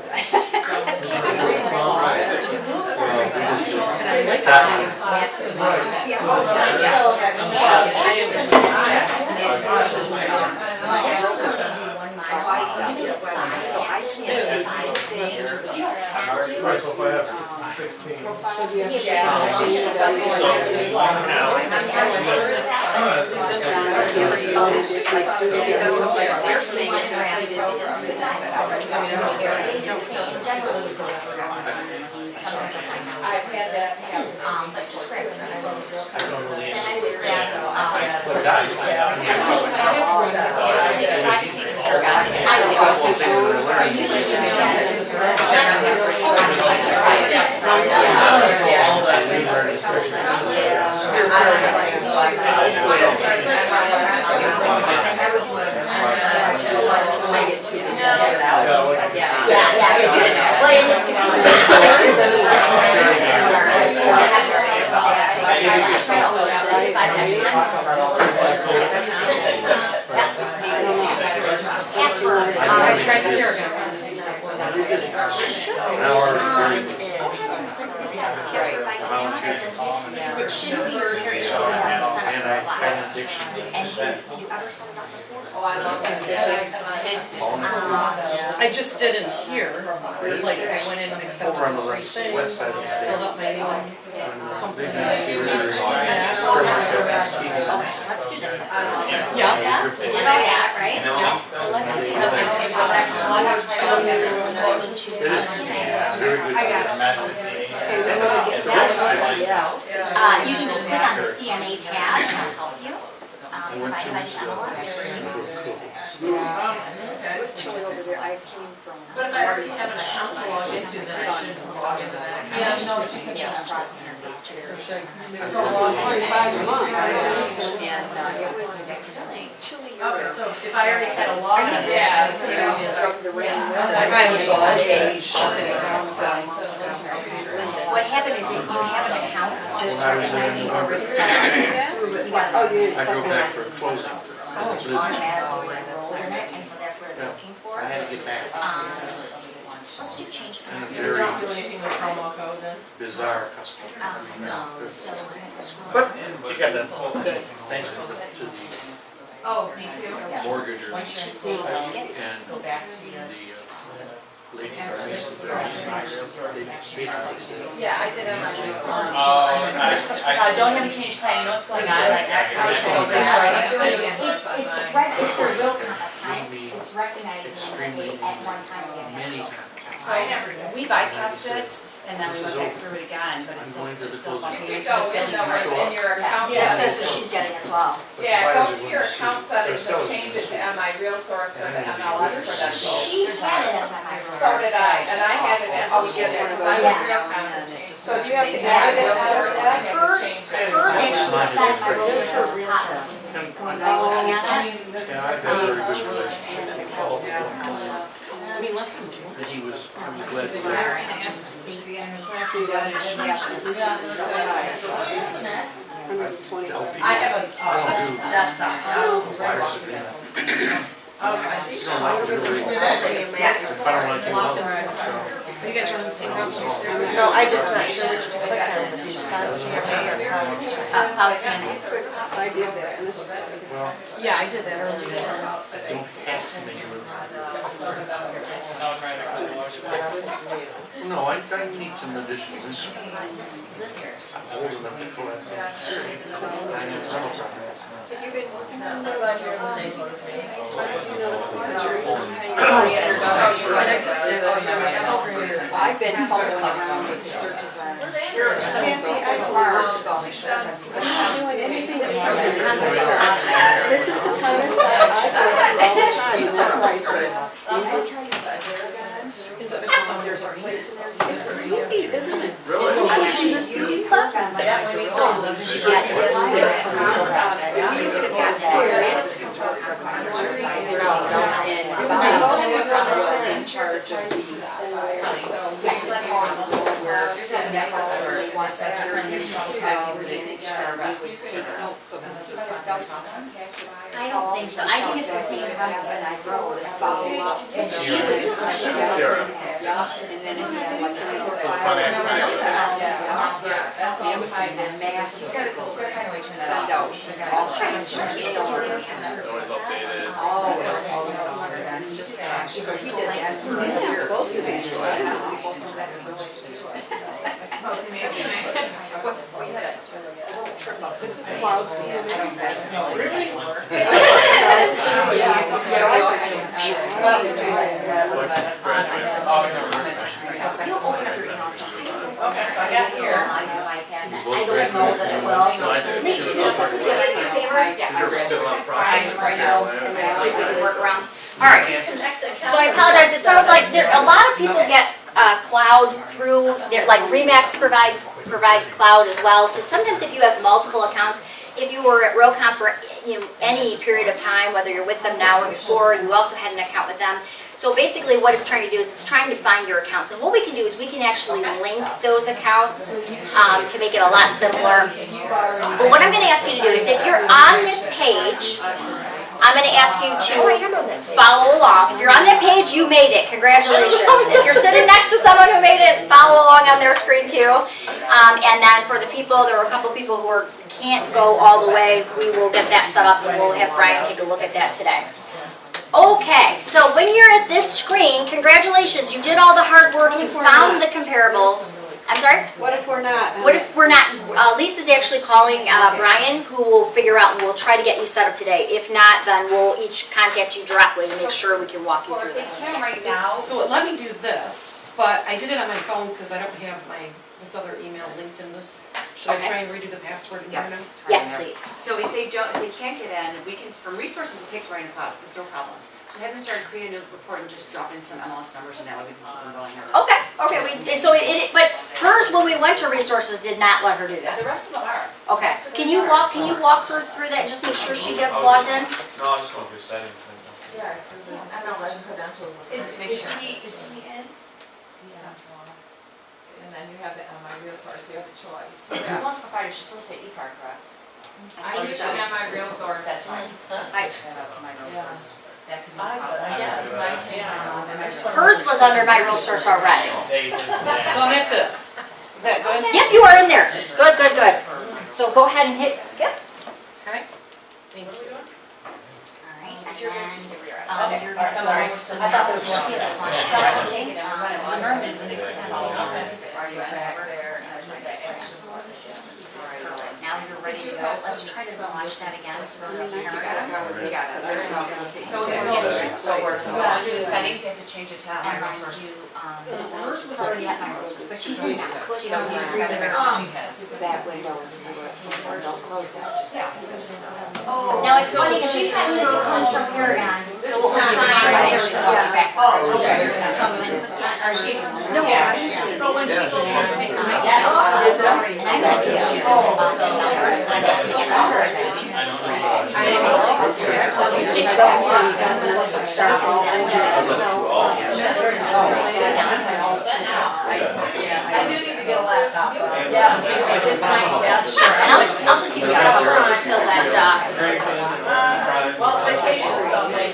Right, so if I have 16. They're saying completed instant. I've had that happen. But just grab it. But that, all that new I tried the Paragon. Because it shouldn't be very showing that you sent us a lot. And did you ever set it up before? Oh, I love that. I just did in here, like I went in and accepted over on the everything, west side of the state. filled up my new company. Let's do this. Yeah. We did all that, right? So let's do you can just click on the CMA tab and it'll help you. Provided by the MLS. It was chilly over there, I came from. But if I already have an account to log into, then I shouldn't log into that. Yeah, no, it's just a cross interface too. So long, 45 a month, and it was chilly. Okay, so if I already had a login. Yeah. From the rain. What happened is if you have an account, Oh, you I drove back for a closing. automatically enrolled in it, and so that's what it's looking for. I had to get back. Let's do change. And a You very don't do anything with promo code then? bizarre customer. No, so we're gonna go scroll. But you got that, thanks to the Oh, me too. mortgager You should see this again. and Go back to the. the lady that they basically said, Yeah, I did it on my Don't have me change plan, you know what's going on? It's the real kind of account, we meet it's recognizing extremely it at one time again. many times. So we bypassed it and then we went back through it again, but it's I'm still, going to it's the still closing. bumping. You go in your account Yeah, settings. that's what she's getting as well. Yeah, go to your account settings and change it to MiRealSource for the MLS credentials. She had it as a high. So did I, and I had it at, oh, yeah, because I was real confident. So do you have to add it as part of that? Hers actually said my roller at the top. Going by looking at it. Yeah, I've had a very good relationship with all of them. I mean, listen to And he was, I was glad to It's hear. just the, I have a desktop. Buyer's agreement. Okay. You don't like to really, if I don't like you, well, so. you guys run the same route? No, I just not sure which to click on, is it Cloud CMA or Cloud? Cloud CMA. I did that, and this is. Well, Yeah, I did that earlier. don't have to make it. No, I need some additional instruments. I'm old enough to go out there. I have several problems. Have you been working on I've been fumbling around with the search design. Doing anything that's this is the kindest I all the time, and that's why I said, Is it because I'm there's a place in there. It's crazy, isn't it? Really? It's like in the city park. Yeah, when we We used to get square. And was in charge of the where they want Saturday and take notes of this. I don't think so. I think it's the same one that I wrote. Follow up. Sarah. And then it had like a That's all. it was like a mass send out. All kinds of Always updated. always. He did that. Supposed to be. This is cloud seeding. You'll open up your email. Okay, so I got here. I don't know that it will. Lee, can you do us a favor? Yeah, I You're read still on it. process. Right now, and see if we can work around. All right. So I apologize. It sounds like a lot of people get cloud through their, like Remax provides cloud as well. So sometimes if you have multiple accounts, if you were at Realcom for any period of time, whether you're with them now or before, you also had an account with them. So basically what it's trying to do is it's trying to find your accounts. And what we can do is we can actually link those accounts to make it a lot simpler. But what I'm going to ask you to do is if you're on this page, I'm going to ask you to follow along. If you're on that page, you made it. Congratulations. If you're sitting next to someone who made it, follow along on their screen too. And then for the people, there were a couple people who can't go all the way, we will get that set up and we'll have Brian take a look at that today. Okay, so when you're at this screen, congratulations, you did all the hard work, you found the comparables. I'm sorry? What if we're not? What if we're not? Lisa's actually calling Brian, who will figure out and we'll try to get you set up today. If not, then we'll each contact you directly to make sure we can walk you Well, through if this. they can right now, So it let me do this, but I did it on my phone because I don't have this other email linked in this. Should I Okay. try and redo the password in there now? Yes. Yes, please. So if they can't get in, we can, from resources, it takes right in cloud, no problem. So have them start creating a new report and just drop in some MLS numbers and that way we can keep them going. Okay, but hers when we went to resources did not let her do the that. rest of them are. Okay, can you walk her through that and just make sure she gets logged in? No, I was going through settings and. Yeah, because MLS credentials. Is he in? And then you have the MiRealSource, you have a choice. So the MLS provider should still say e-card, correct? I think it's MiRealSource. That's fine. I switched that out to MiRealSource. That could be a problem. Hers was under MiRealSource already. So I'm at this. Is that good? Yep, you are in there. Good, good, good. So go ahead and hit skip. Okay. Thank you. All right, and You're then, just where you're at. you're Okay, sorry. going to I thought there was now. one. Okay, Lerman's an extensive office. Are you there? And I tried that action. Now you're ready to go. Let's try to launch that again. So go to You Paragon. got it. So we're Yes, under the settings, they have to change it to And then MiRealSource. hers was already at MiRealSource, but she's not clicking So on he just the got the message he has. That window and see where don't close that. Now it's funny, she has to come from Paragon, so we'll assign her to go back. No, But when she goes back to make and I'm gonna give you the numbers. I do need to get a laptop. Yeah. This might Sure, and I'll just give you that number just so that, Well, vacation stuff, I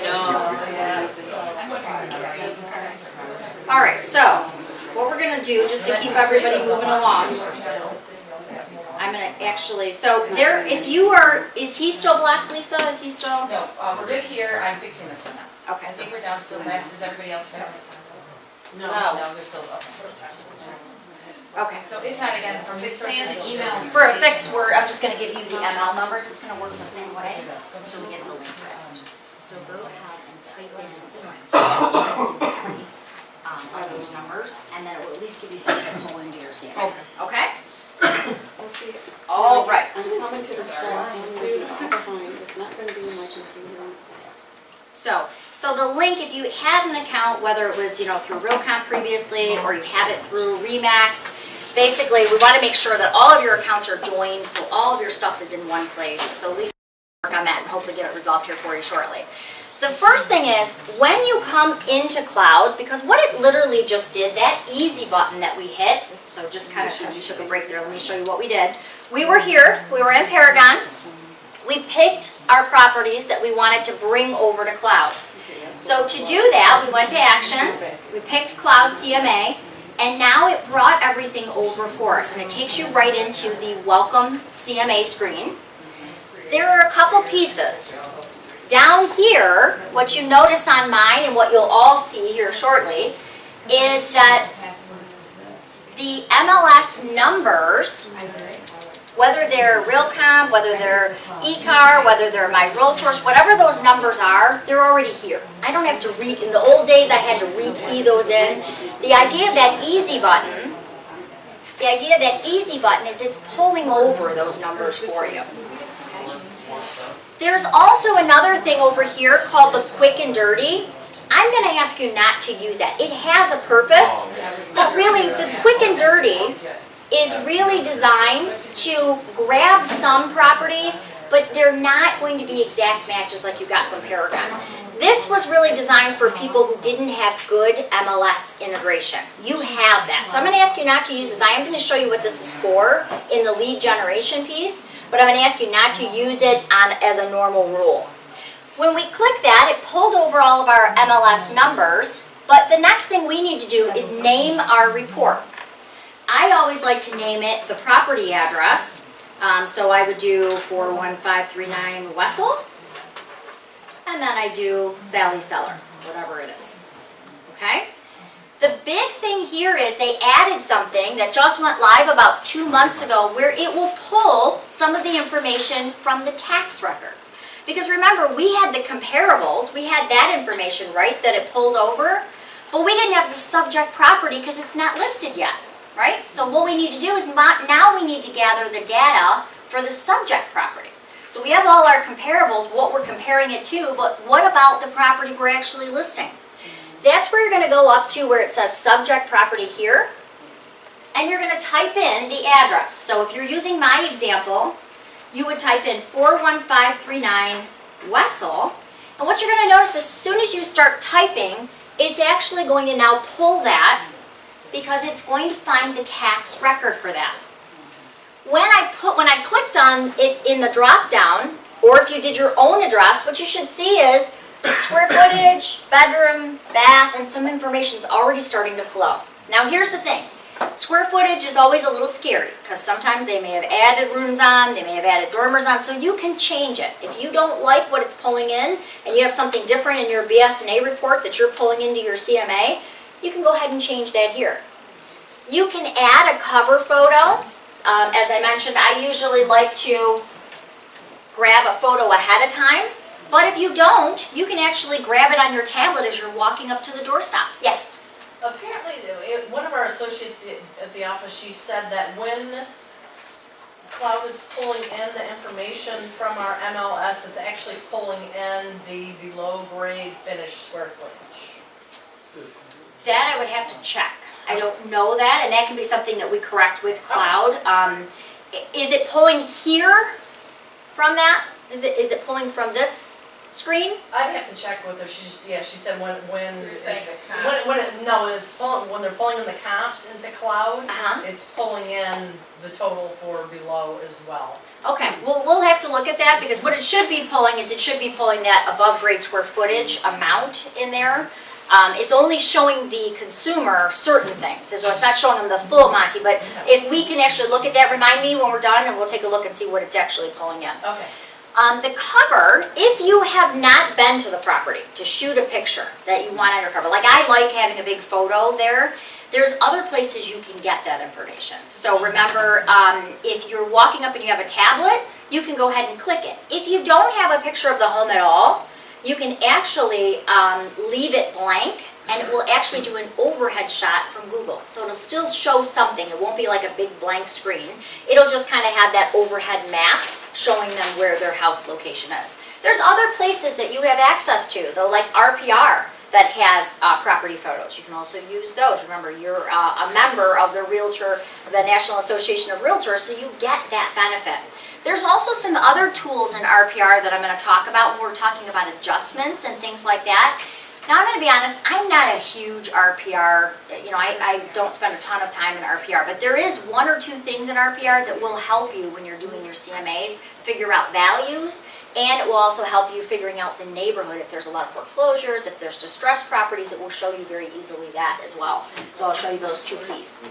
know. all right, so what we're gonna do, just to keep everybody moving along, I'm gonna actually, so there, if you are, is he still black, Lisa? Is he still? No, we're good here, I'm fixing this one now. Okay. I think we're down to the last, is everybody else fixed? No. No, they're still, okay. Okay. So if not, again, from resources, emails. For a fix, I'm just gonna give you the ML numbers, it's gonna work the same way, until we get the links fixed. So go ahead and type in some of those numbers, and then it will at least give you something to pull into your CMA. Okay? All right. I'm coming to the class, I'm behind, it's not gonna be in my computer. So the link link, if you had an account, whether it was, through RealComp previously, or you have it through Remax, basically, we want to make sure that all of your accounts are joined, so all of your stuff is in one place. So Lisa will work on that and hopefully get it resolved here for you shortly. The first thing is, when you come into cloud, because what it literally just did, that easy button that we hit, so just kind of, because we took a break there, let me show you what we did. We were here, we were in Paragon, we picked our properties that we wanted to bring over to cloud. So to do that, we went to Actions, we picked Cloud CMA, and now it brought everything over for us, and it takes you right into the Welcome CMA screen. There are a couple pieces. Down here, what you notice on mine, and what you'll all see here shortly, is that the MLS numbers, whether they're RealComp, whether they're eCar, whether they're MiRealSource, whatever those numbers are, they're already here. I don't have to in the old days I had to re-key those in. The idea of that easy button, is it's pulling over those numbers for you. There's also another thing over here called the quick and dirty. I'm going to ask you not to use that. It has a purpose, but really the quick and dirty is really designed to grab some properties, but they're not going to be exact matches like you got from Paragon. This was really designed for people who didn't have good MLS integration. You have that. So I'm going to ask you not to use this. I am going to show you what this is for in the lead generation piece, but I'm going to ask you not to use it as a normal rule. When we click that, it pulled over all of our MLS numbers, but the next thing we need to do is name our report. I always like to name it the property address, so I would do 41539 Wessel, and then I do Sally Seller, whatever it is, okay? The big thing here is they added something that just went live about 2 months ago where it will pull some of the information from the tax records. Because remember, we had the comparables, we had that information, right, that it pulled over, but we didn't have the subject property because it's not listed yet, right? So what we need to do is now we need to gather the data for the subject property. So we have all our comparables, what we're comparing it to, but what about the property we're actually listing? That's where you're going to go up to where it says subject property here, and you're going to type in the address. So if you're using my example, you would type in 41539 Wessel, and what you're going to notice as soon as you start typing, it's actually going to now pull that because it's going to find the tax record for that. When I clicked on it in the drop down, or if you did your own address, what you should see is square footage, bedroom, bath, and some information is already starting to flow. Now here's the thing. Square footage is always a little scary because sometimes they may have added rooms on, they may have added dormers on, so you can change it. If you don't like what it's pulling in and you have something different in your BS&A report that you're pulling into your CMA, you can go ahead and change that here. You can add a cover photo. As I mentioned, I usually like to grab a photo ahead of time, but if you don't, you can actually grab it on your tablet as you're walking up to the doorstop. Yes? Apparently, one of our associates at the office, she said that when Cloud is pulling in the information from our MLS, it's actually pulling in the below grade finished square footage. That I would have to check. I don't know that, and that can be something that we correct with Cloud. Is it pulling here from that? Is it pulling from this screen? I'd have to check with her. She said when You're saying it's, the comps. when they're pulling in the comps into Cloud, Uh-huh. it's pulling in the total for below as well. Okay, we'll have to look at that because what it should be pulling is it should be pulling that above grade square footage amount in there. It's only showing the consumer certain things, so it's not showing them the full Monty, but if we can actually look at that, remind me when we're done and we'll take a look and see what it's actually pulling in. Okay. The cover, if you have not been to the property to shoot a picture that you want on your cover, like I like having a big photo there, there's other places you can get that information. So remember, if you're walking up and you have a tablet, you can go ahead and click it. If you don't have a picture of the home at all, you can actually leave it blank and it will actually do an overhead shot from Google. So it'll still show something. It won't be like a big blank screen. It'll just kind of have that overhead map showing them where their house location is. There's other places that you have access to, though, like RPR. that has property photos. You can also use those. Remember, you're a member of the National Association of Realtors, so you get that benefit. There's also some other tools in RPR that I'm going to talk about when we're talking about adjustments and things like that. Now, I'm going to be honest, I'm not a huge RPR, I don't spend a ton of time in RPR, but there is one or two things in RPR that will help you when you're doing your CMAs, figure out values, and it will also help you figuring out the neighborhood. If there's a lot of foreclosures, if there's distressed properties, it will show you very easily that as well. So I'll show you those two keys.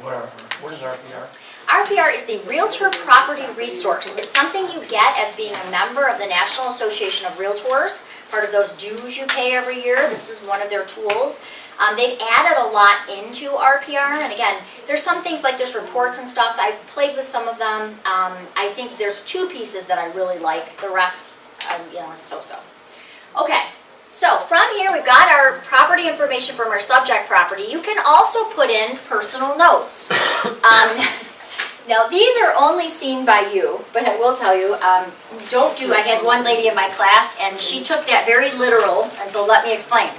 What is RPR? RPR is the Realtor Property Resource. It's something you get as being a member of the National Association of Realtors, part of those dues you pay every year. This is one of their tools. They've added a lot into RPR, and again, there's some things like there's reports and stuff. I've played with some of them. I think there's two pieces that I really like. The rest, is so-so. Okay. So from here, we've got our property information from our subject property. You can also put in personal notes. Now, these are only seen by you, but I will tell you, I had one lady in my class, and she took that very literal, and so let me explain.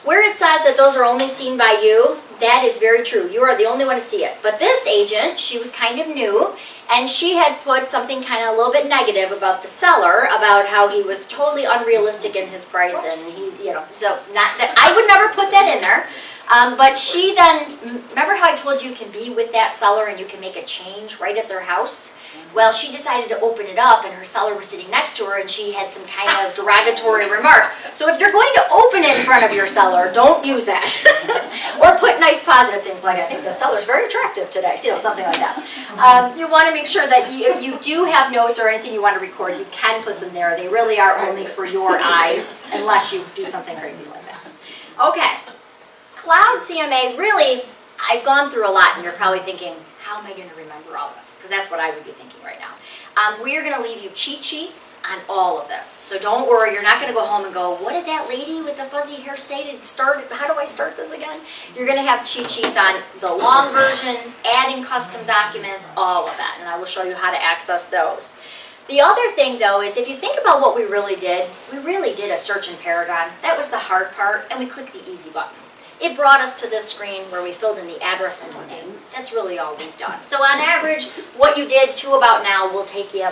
Where it says that those are only seen by you, that is very true. You are the only one to see it. But this agent, she was kind of new, and she had put something kind of a little bit negative about the seller, about how he was totally unrealistic in his price, and he's, so not that I would never put that in there. But she then, remember how I told you can be with that seller and you can make a change right at their house? Well, she decided to open it up, and her seller was sitting next to her, and she had some kind of derogatory remarks. So if you're going to open it in front of your seller, don't use that. Or put nice positive things like, I think the seller's very attractive today, something like that. You want to make sure that if you do have notes or anything you want to record, you can put them there. They really are only for your eyes, unless you do something crazy like that. Okay. Cloud CMA, really, I've gone through a lot, and you're probably thinking, how am I going to remember all this? Because that's what I would be thinking right now. We are going to leave you cheat sheets on all of this. So don't worry, you're not going to go home and go, what did that lady with the fuzzy hair say to start? How do I start this again? You're going to have cheat sheets on the long version, adding custom documents, all of that. And I will show you how to access those. The other thing, though, is if you think about what we really did a search in Paragon. That was the hard part, and we clicked the easy button. It brought us to this screen where we filled in the address and the name. That's really all we've done. So on average, what you did to about now will take you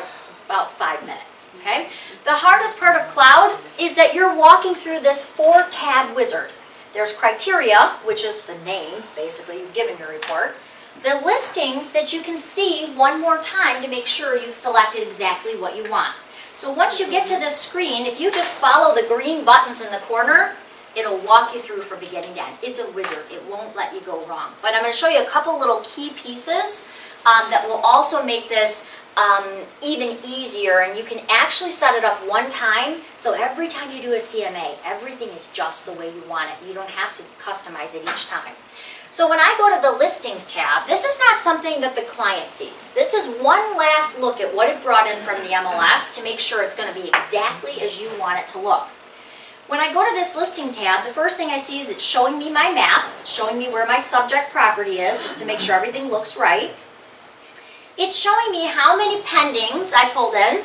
about 5 minutes, okay? The hardest part of Cloud is that you're walking through this 4-tab wizard. There's criteria, which is the name, basically, you've given your report. The listings that you can see one more time to make sure you've selected exactly what you want. So once you get to this screen, if you just follow the green buttons in the corner, it'll walk you through from beginning to end. It's a wizard. It won't let you go wrong. But I'm going to show you a couple little key pieces that will also make this even easier. And you can actually set it up one time. So every time you do a CMA, everything is just the way you want it. You don't have to customize it each time. So when I go to the Listings tab, this is not something that the client sees. This is one last look at what it brought in from the MLS to make sure it's going to be exactly as you want it to look. When I go to this listing tab, the first thing I see is it's showing me my map, showing me where my subject property is, just to make sure everything looks right. It's showing me how many pendings I pulled in.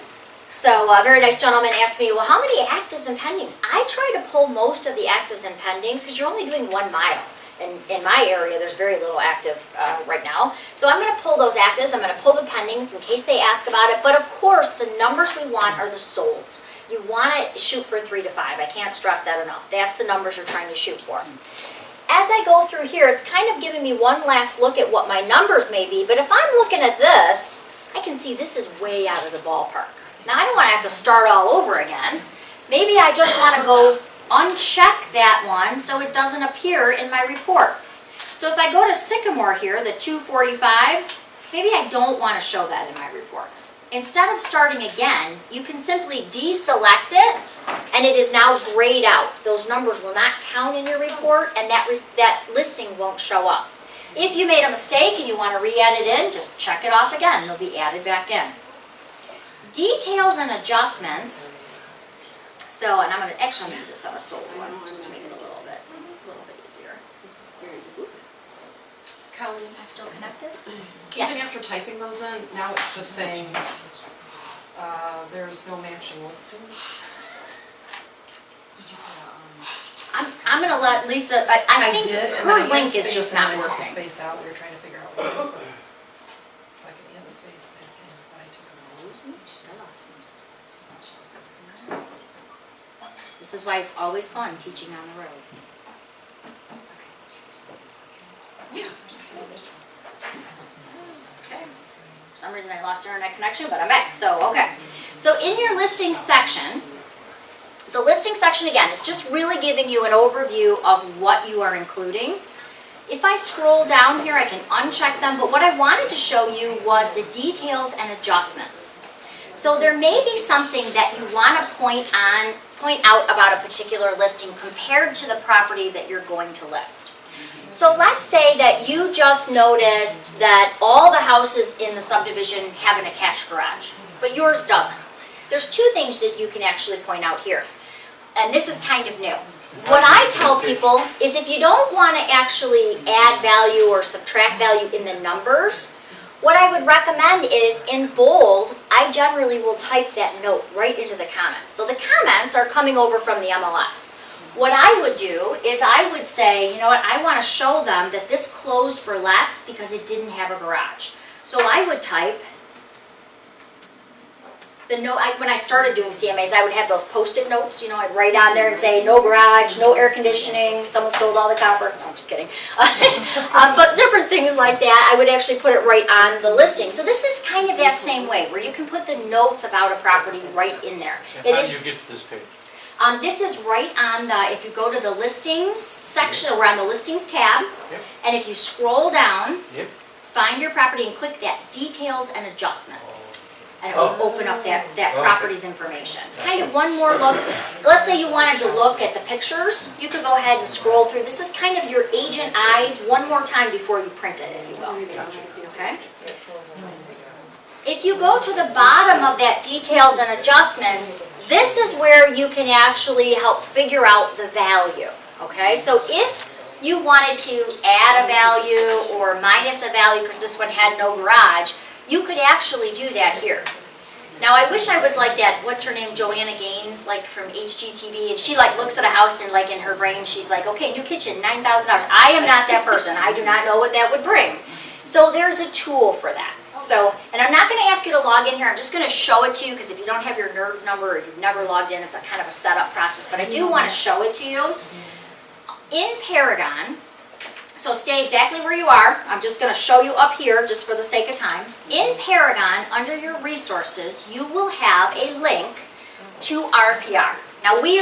So a very nice gentleman asked me, well, how many actives and pendings? I try to pull most of the actives and pendings because you're only doing 1 mile. And in my area, there's very little active right now. So I'm going to pull those actives. I'm going to pull the pendings in case they ask about it. But of course, the numbers we want are the solds. You want to shoot for 3 to 5. I can't stress that enough. That's the numbers you're trying to shoot for. As I go through here, it's kind of giving me one last look at what my numbers may be. But if I'm looking at this, I can see this is way out of the ballpark. Now, I don't want to have to start all over again. Maybe I just want to go uncheck that one so it doesn't appear in my report. So if I go to Sycamore here, the 245, maybe I don't want to show that in my report. Instead of starting again, you can simply deselect it, and it is now grayed out. Those numbers will not count in your report, and that listing won't show up. If you made a mistake and you want to re-add it in, just check it off again. It'll be added back in. Details and adjustments. So, and I'm going to actually do this on a sold one, just to make it a little bit easier. Kelly, Am I still connected? even Yes. after typing those in, now it's just saying, there's no matching listings. Did you put I'm I'm gonna let Lisa, I think did, and then her I link had is just space and not then I took the working. space out, we were trying to figure out what to do. So I could add the space back in, but I took it out. This is why it's always fun teaching on the road. Yeah. Okay. For some reason I lost internet connection, but I'm back, so, okay. So in your listing section, the listing section again is just really giving you an overview of what you are including. If I scroll down here, I can uncheck them, but what I wanted to show you was the details and adjustments. So there may be something that you want to point out about a particular listing compared to the property that you're going to list. So let's say that you just noticed that all the houses in the subdivision have an attached garage, but yours doesn't. There's two things that you can actually point out here, and this is kind of new. What I tell people is if you don't want to actually add value or subtract value in the numbers, what I would recommend is in bold, I generally will type that note right into the comments. So the comments are coming over from the MLS. What I would do is I would say, you know what, I want to show them that this closed for less because it didn't have a garage. So I would type the note. When I started doing CMAs, I would have those post-it notes, you know, I'd write on there and say no garage, no air conditioning, someone stole all the copper. No, I'm just kidding. But different things like that, I would actually put it right on the listing. So this is kind of that same way where you can put the notes about a property right in there. And how do you get to this page? This is right on the, if you go to the listings section, we're on the listings tab, Yep. and if you scroll down, Yep. find your property and click that details and adjustments. And it will open up that property's information. It's kind of one more look. Let's say you wanted to look at the pictures, you could go ahead and scroll through. This is kind of your agent eyes one more time before you print it, if you will. Okay? If you go to the bottom of that details and adjustments, this is where you can actually help figure out the value, okay? So if you wanted to add a value or minus a value because this one had no garage, you could actually do that here. Now I wish I was like that, what's her name, Joanna Gaines, like from HGTV, and she like looks at a house and like in her brain she's like, okay, new kitchen, $9,000. I am not that person, I do not know what that would bring. So there's a tool for that. So, and I'm not going to ask you to log in here, I'm just going to show it to you because if you don't have your NERDS number or you've never logged in, it's a kind of a setup process, but I do want to show it to you. In Paragon, so stay exactly where you are, I'm just going to show you up here just for the sake of time. In Paragon, under your resources, you will have a link to RPR. Now we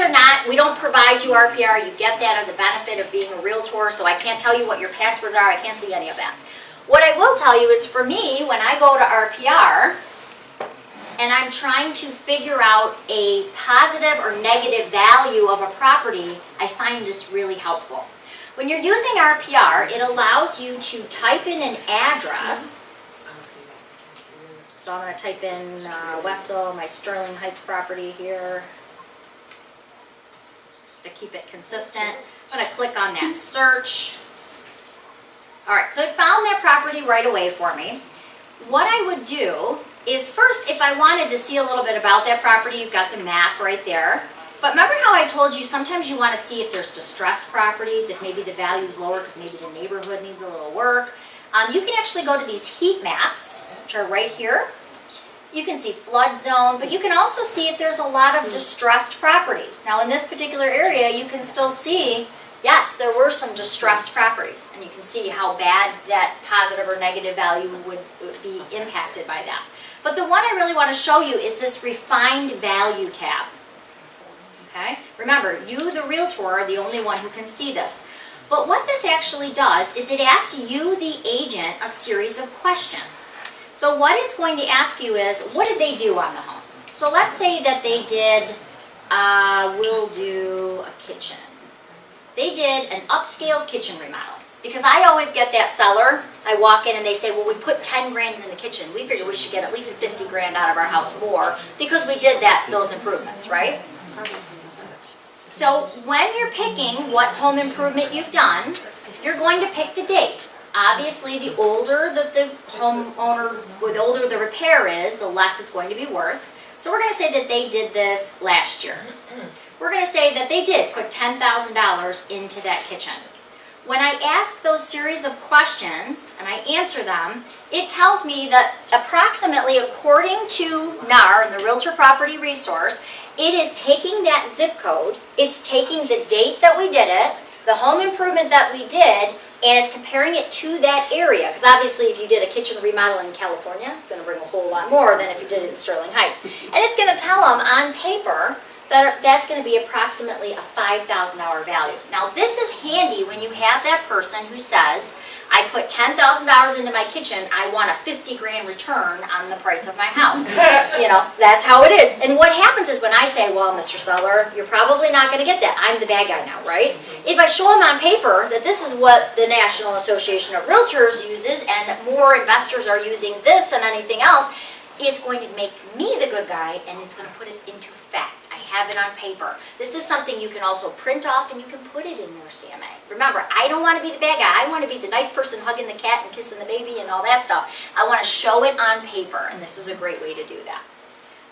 don't provide you RPR, you get that as a benefit of being a realtor, so I can't tell you what your passwords are, I can't see any of that. What I will tell you is for me, when I go to RPR and I'm trying to figure out a positive or negative value of a property, I find this really helpful. When you're using RPR, it allows you to type in an address. So I'm going to type in Wessel, my Sterling Heights property here, just to keep it consistent. I'm going to click on that search. All right, so it found that property right away for me. What I would do is first, if I wanted to see a little bit about that property, you've got the map right there. But remember how I told you sometimes you want to see if there's distressed properties, if maybe the value's lower because maybe the neighborhood needs a little work. You can actually go to these heat maps, which are right here. You can see flood zone, but you can also see if there's a lot of distressed properties. Now in this particular area, you can still see, yes, there were some distressed properties, and you can see how bad that positive or negative value would be impacted by that. But the one I really want to show you is this refined value tab. Okay? Remember, you, the realtor, are the only one who can see this. But what this actually does is it asks you, the agent, a series of questions. So what it's going to ask you is, what did they do on the home? So let's say that they did, we'll do a kitchen. They did an upscale kitchen remodel. Because I always get that seller, I walk in and they say, well, we put 10 grand in the kitchen. We figure we should get at least 50 grand out of our house more because we did those improvements, right? So when you're picking what home improvement you've done, you're going to pick the date. Obviously, the older that the homeowner, the older the repair is, the less it's going to be worth. So we're going to say that they did this last year. we're gonna say that they did put $10,000 into that kitchen. When I ask those series of questions and I answer them, it tells me that approximately, according to NAR and the Realtor Property Resource, it is taking that zip code, it's taking the date that we did it, the home improvement that we did, and it's comparing it to that area. Because obviously if you did a kitchen remodel in California, it's going to bring a whole lot more than if you did it in Sterling Heights. And it's going to tell them on paper that that's going to be approximately a $5,000 value. Now this is handy when you have that person who says, I put $10,000 into my kitchen, I want a 50 grand return on the price of my house. You know, that's how it is. And what happens is when I say, well, Mr. Seller, you're probably not going to get that. I'm the bad guy now, right? If I show them on paper that this is what the National Association of Realtors uses and that more investors are using this than anything else, it's going to make me the good guy and it's going to put it into fact. I have it on paper. This is something you can also print off and you can put it in your CMA. Remember, I don't want to be the bad guy. I want to be the nice person hugging the cat and kissing the baby and all that stuff. I want to show it on paper, and this is a great way to do that.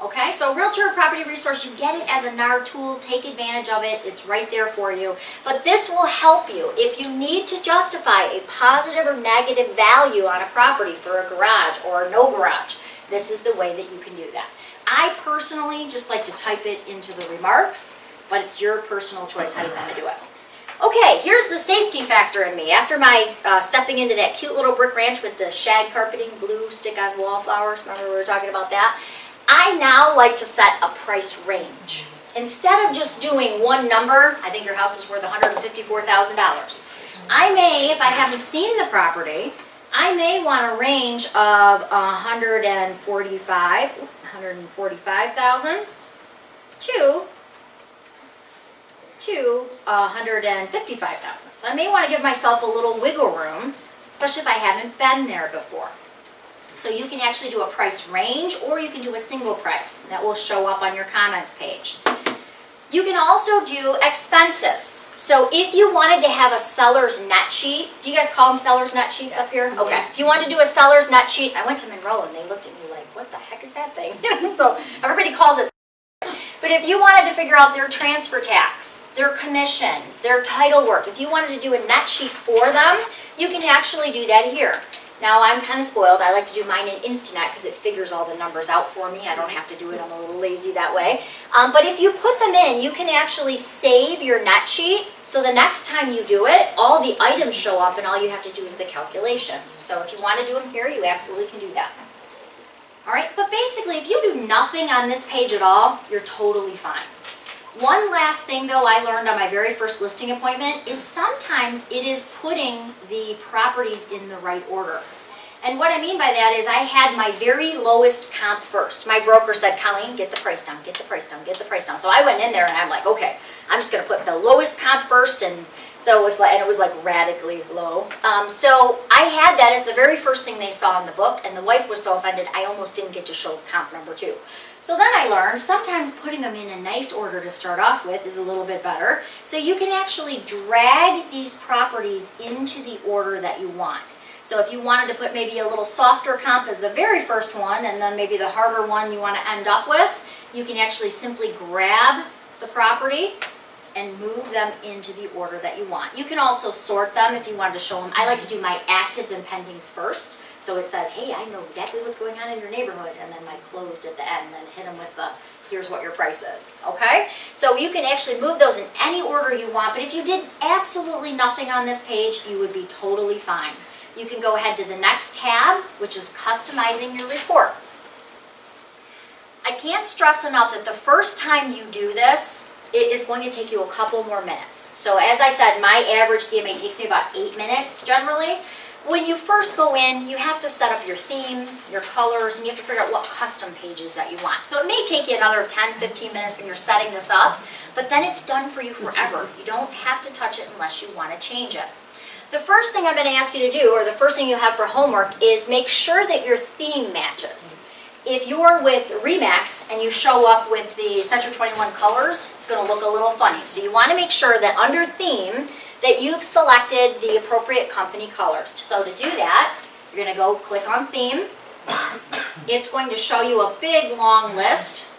Okay, so Realtor Property Resource, you get it as a NAR tool. Take advantage of it. It's right there for you. But this will help you if you need to justify a positive or negative value on a property for a garage or no garage. This is the way that you can do that. I personally just like to type it into the remarks, but it's your personal choice how you want to do it. Okay, here's the safety factor in me. After my stepping into that cute little brick ranch with the shag carpeting, blue stick-on wall flowers, remember we were talking about that? I now like to set a price range. Instead of just doing one number, I think your house is worth $154,000. I may, if I haven't seen the property, I may want a range of $145,000 to $155,000. So I may want to give myself a little wiggle room, especially if I haven't been there before. So you can actually do a price range or you can do a single price. That will show up on your comments page. You can also do expenses. So if you wanted to have a seller's net sheet, do you guys call them seller's net sheets up here? Okay. If you wanted to do a seller's net sheet, I went to Monroe and they looked at me like, what the heck is that thing? So everybody calls it. But if you wanted to figure out their transfer tax, their commission, their title work, if you wanted to do a net sheet for them, you can actually do that here. Now I'm kind of spoiled. I like to do mine in Instanet because it figures all the numbers out for me. I don't have to do it. I'm a little lazy that way. But if you put them in, you can actually save your net sheet. So the next time you do it, all the items show up and all you have to do is the calculations. So if you want to do them here, you absolutely can do that. All right, but basically if you do nothing on this page at all, you're totally fine. One last thing though I learned on my very first listing appointment is sometimes it is putting the properties in the right order. And what I mean by that is I had my very lowest comp first. My broker said, Colleen, get the price down, get the price down, get the price down. So I went in there and I'm like, okay, I'm just gonna put the lowest comp first, and so it was like radically low. So I had that as the very first thing they saw in the book, and the wife was so offended I almost didn't get to show comp number 2. So then I learned sometimes putting them in a nice order to start off with is a little bit better. So you can actually drag these properties into the order that you want. So if you wanted to put maybe a little softer comp as the very first one and then maybe the harder one you want to end up with, you can actually simply grab the property and move them into the order that you want. You can also sort them if you wanted to show them. I like to do my actives and pendings first. So it says, hey, I know exactly what's going on in your neighborhood, and then my closed at the end, and then hit them with the, here's what your price is, okay? So you can actually move those in any order you want, but if you did absolutely nothing on this page, you would be totally fine. You can go ahead to the next tab, which is customizing your report. I can't stress enough that the first time you do this, it is going to take you a couple more minutes. So as I said, my average CMA takes me about 8 minutes generally. When you first go in, you have to set up your theme, your colors, and you have to figure out what custom pages that you want. So it may take you another 10-15 minutes when you're setting this up, but then it's done for you forever. You don't have to touch it unless you want to change it. The first thing I'm going to ask you to do, or the first thing you have for homework, is make sure that your theme matches. If you're with Remax and you show up with the Century 21 colors, it's going to look a little funny. So you want to make sure that under theme, that you've selected the appropriate company colors. So to do that, you're going to go click on theme. It's going to show you a big long list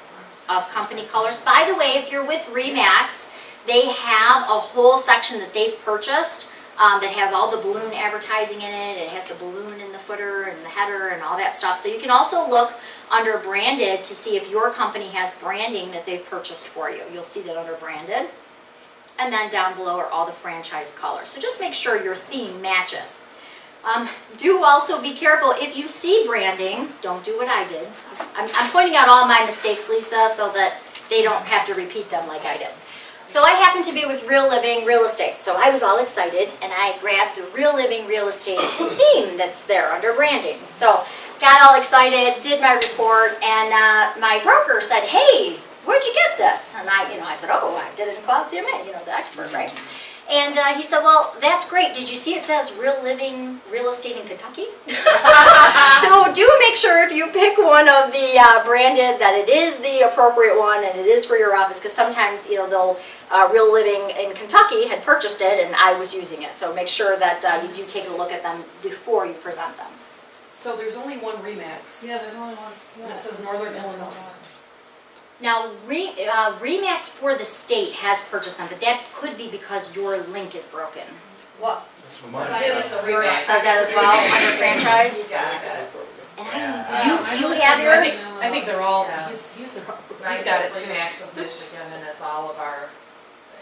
of company colors. By the way, if you're with RE/MAX, they have a whole section that they've purchased that has all the balloon advertising in it. It has the balloon in the footer and the header and all that stuff. So you can also look under branded to see if your company has branding that they've purchased for you. You'll see that under branded. And then down below are all the franchise colors. So just make sure your theme matches. Do also be careful if you see branding, don't do what I did. I'm pointing out all my mistakes, Lisa, so that they don't have to repeat them like I did. So I happened to be with Real Living Real Estate, so I was all excited and I grabbed the Real Living Real Estate theme that's there under branding. So got all excited, did my report, and my broker said, "Hey, where'd you get this?" And I said, "Oh, I did it in Cloud CMA, the expert, right?" And he said, "Well, that's great. Did you see it says Real Living Real Estate in Kentucky?" So do make sure if you pick one of the branded that it is the appropriate one and it is for your office, because sometimes, they'll, Real Living in Kentucky had purchased it and I was using it. So make sure that you do take a look at them before you present them. So there's only one RE/MAX. Yeah, there's only one. And it says Northern Illinois. Now, RE/MAX for the state has purchased them, but that could be because your link is broken. What? That's what mine Is says. the RE/MAX. Says that as well under franchise. You got it. And you have yours? I think they're all, Yeah. he's Mine got it says too. RE/MAX of Michigan, and it's all of our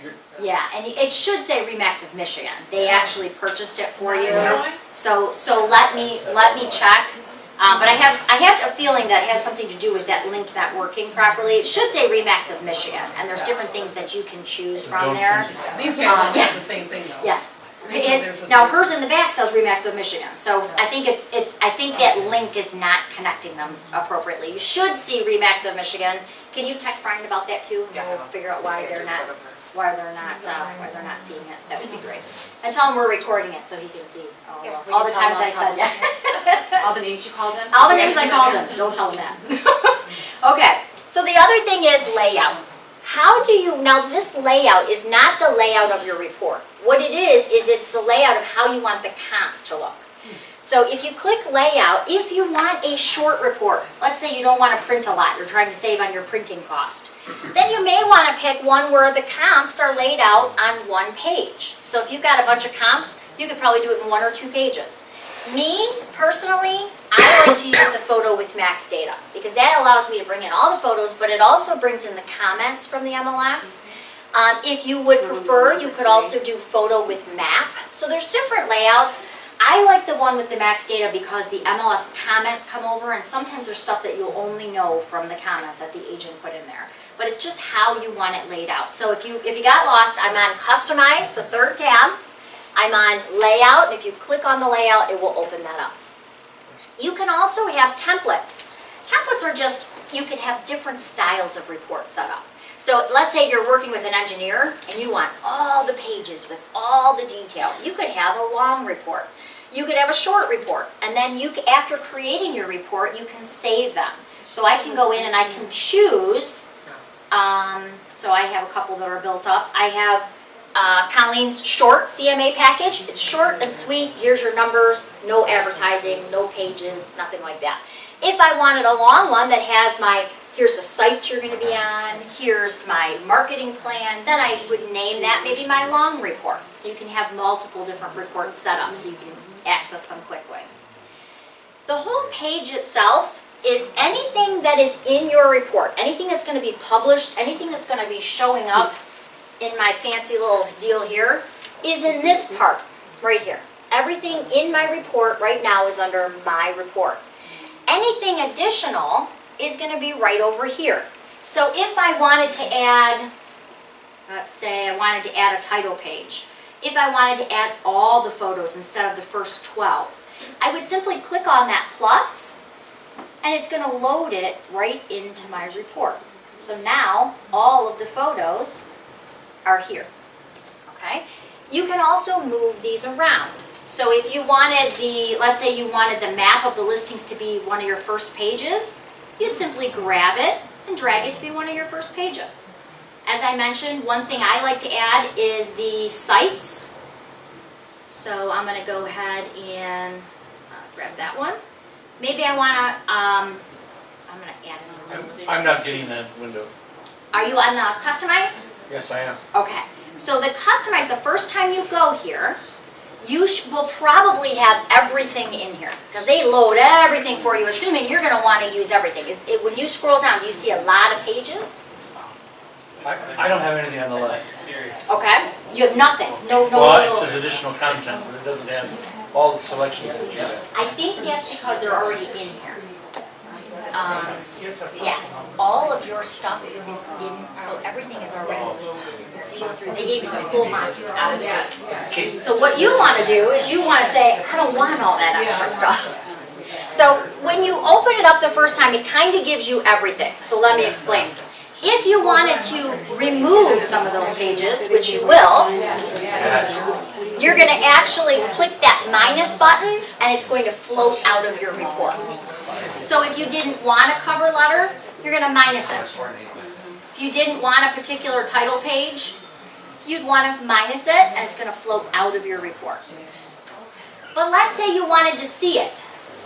things, so. Yeah, and it should say RE/MAX of Michigan. They actually purchased it for you. Illinois? So let me check. But I have a feeling that it has something to do with that link not working properly. It should say RE/MAX of Michigan, and there's different things that you can choose from Don't there. change it. These guys all Yeah. have the same thing though. Yes. There's this Now one. hers in the back says RE/MAX of Michigan, so I think I think that link is not connecting them appropriately. You should see RE/MAX of Michigan. Can you text Brian about that too? Yeah. We'll figure out why they're not seeing it. That would be great. And tell him we're recording it so he can see all the times I said that. All the names you called them? All the names I called him, don't tell him that. Okay, so the other thing is layout. Now this layout is not the layout of your report. What it is it's the layout of how you want the comps to look. So if you click layout, if you want a short report, let's say you don't want to print a lot, you're trying to save on your printing cost, then you may want to pick one where the comps are laid out on one page. So if you've got a bunch of comps, you could probably do it in 1 or 2 pages. Me, personally, I like to use the photo with max data because that allows me to bring in all the photos, but it also brings in the comments from the MLS. If you would prefer, you could also do photo with map. So there's different layouts. I like the one with the max data because the MLS comments come over, and sometimes there's stuff that you'll only know from the comments that the agent put in there. But it's just how you want it laid out. So if you got lost, I'm on Customize, the 3rd tab. I'm on Layout, and if you click on the layout, it will open that up. You can also have templates. Templates are just, you can have different styles of reports set up. So let's say you're working with an engineer and you want all the pages with all the detail. You could have a long report. You could have a short report. And then after creating your report, you can save them. So I can go in and I can choose. So I have a couple that are built up. I have Colleen's short CMA package. It's short and sweet. Here's your numbers, no advertising, no pages, nothing like that. If I wanted a long one that has here's the sites you're going to be on, here's my marketing plan, then I would name that maybe my long report. So you can have multiple different reports set up so you can access them quickly. The home page itself is anything that is in your report, anything that's going to be published, anything that's going to be showing up in my fancy little deal here is in this part right here. Everything in my report right now is under my report. Anything additional is going to be right over here. So if I wanted to add, let's say I wanted to add a title page, if I wanted to add all the photos instead of the first 12, I would simply click on that plus and it's going to load it right into my report. So now all of the photos are here. Okay? You can also move these around. So if you wanted let's say you wanted the map of the listings to be one of your first pages, you'd simply grab it and drag it to be one of your first pages. As I mentioned, one thing I like to add is the sites. So I'm going to go ahead and grab that one. Maybe I want to, I'm going to add another list. I'm not getting that window. Are you on the customize? Yes, I am. Okay, so the customize, the first time you go here, you will probably have everything in here, because they load everything for you, assuming you're gonna wanna use everything. When you scroll down, do you see a lot of pages? I don't have anything on the left. Okay, you have nothing, no Well, it little. says additional content, but it doesn't have all the selections that you have. I think that's because they're already in here. Yes, all of your stuff is in, so everything is already. They gave you the full Monty out of that. So what you wanna do is you wanna say, I don't want all that extra stuff. So when you open it up the first time, it kinda gives you everything, so let me explain. If you wanted to remove some of those pages, which you will, you're gonna actually click that minus button and it's going to float out of your report. So if you didn't want a cover letter, you're gonna minus it. If you didn't want a particular title page, you'd wanna minus it and it's gonna float out of your report. But let's say you wanted to see it.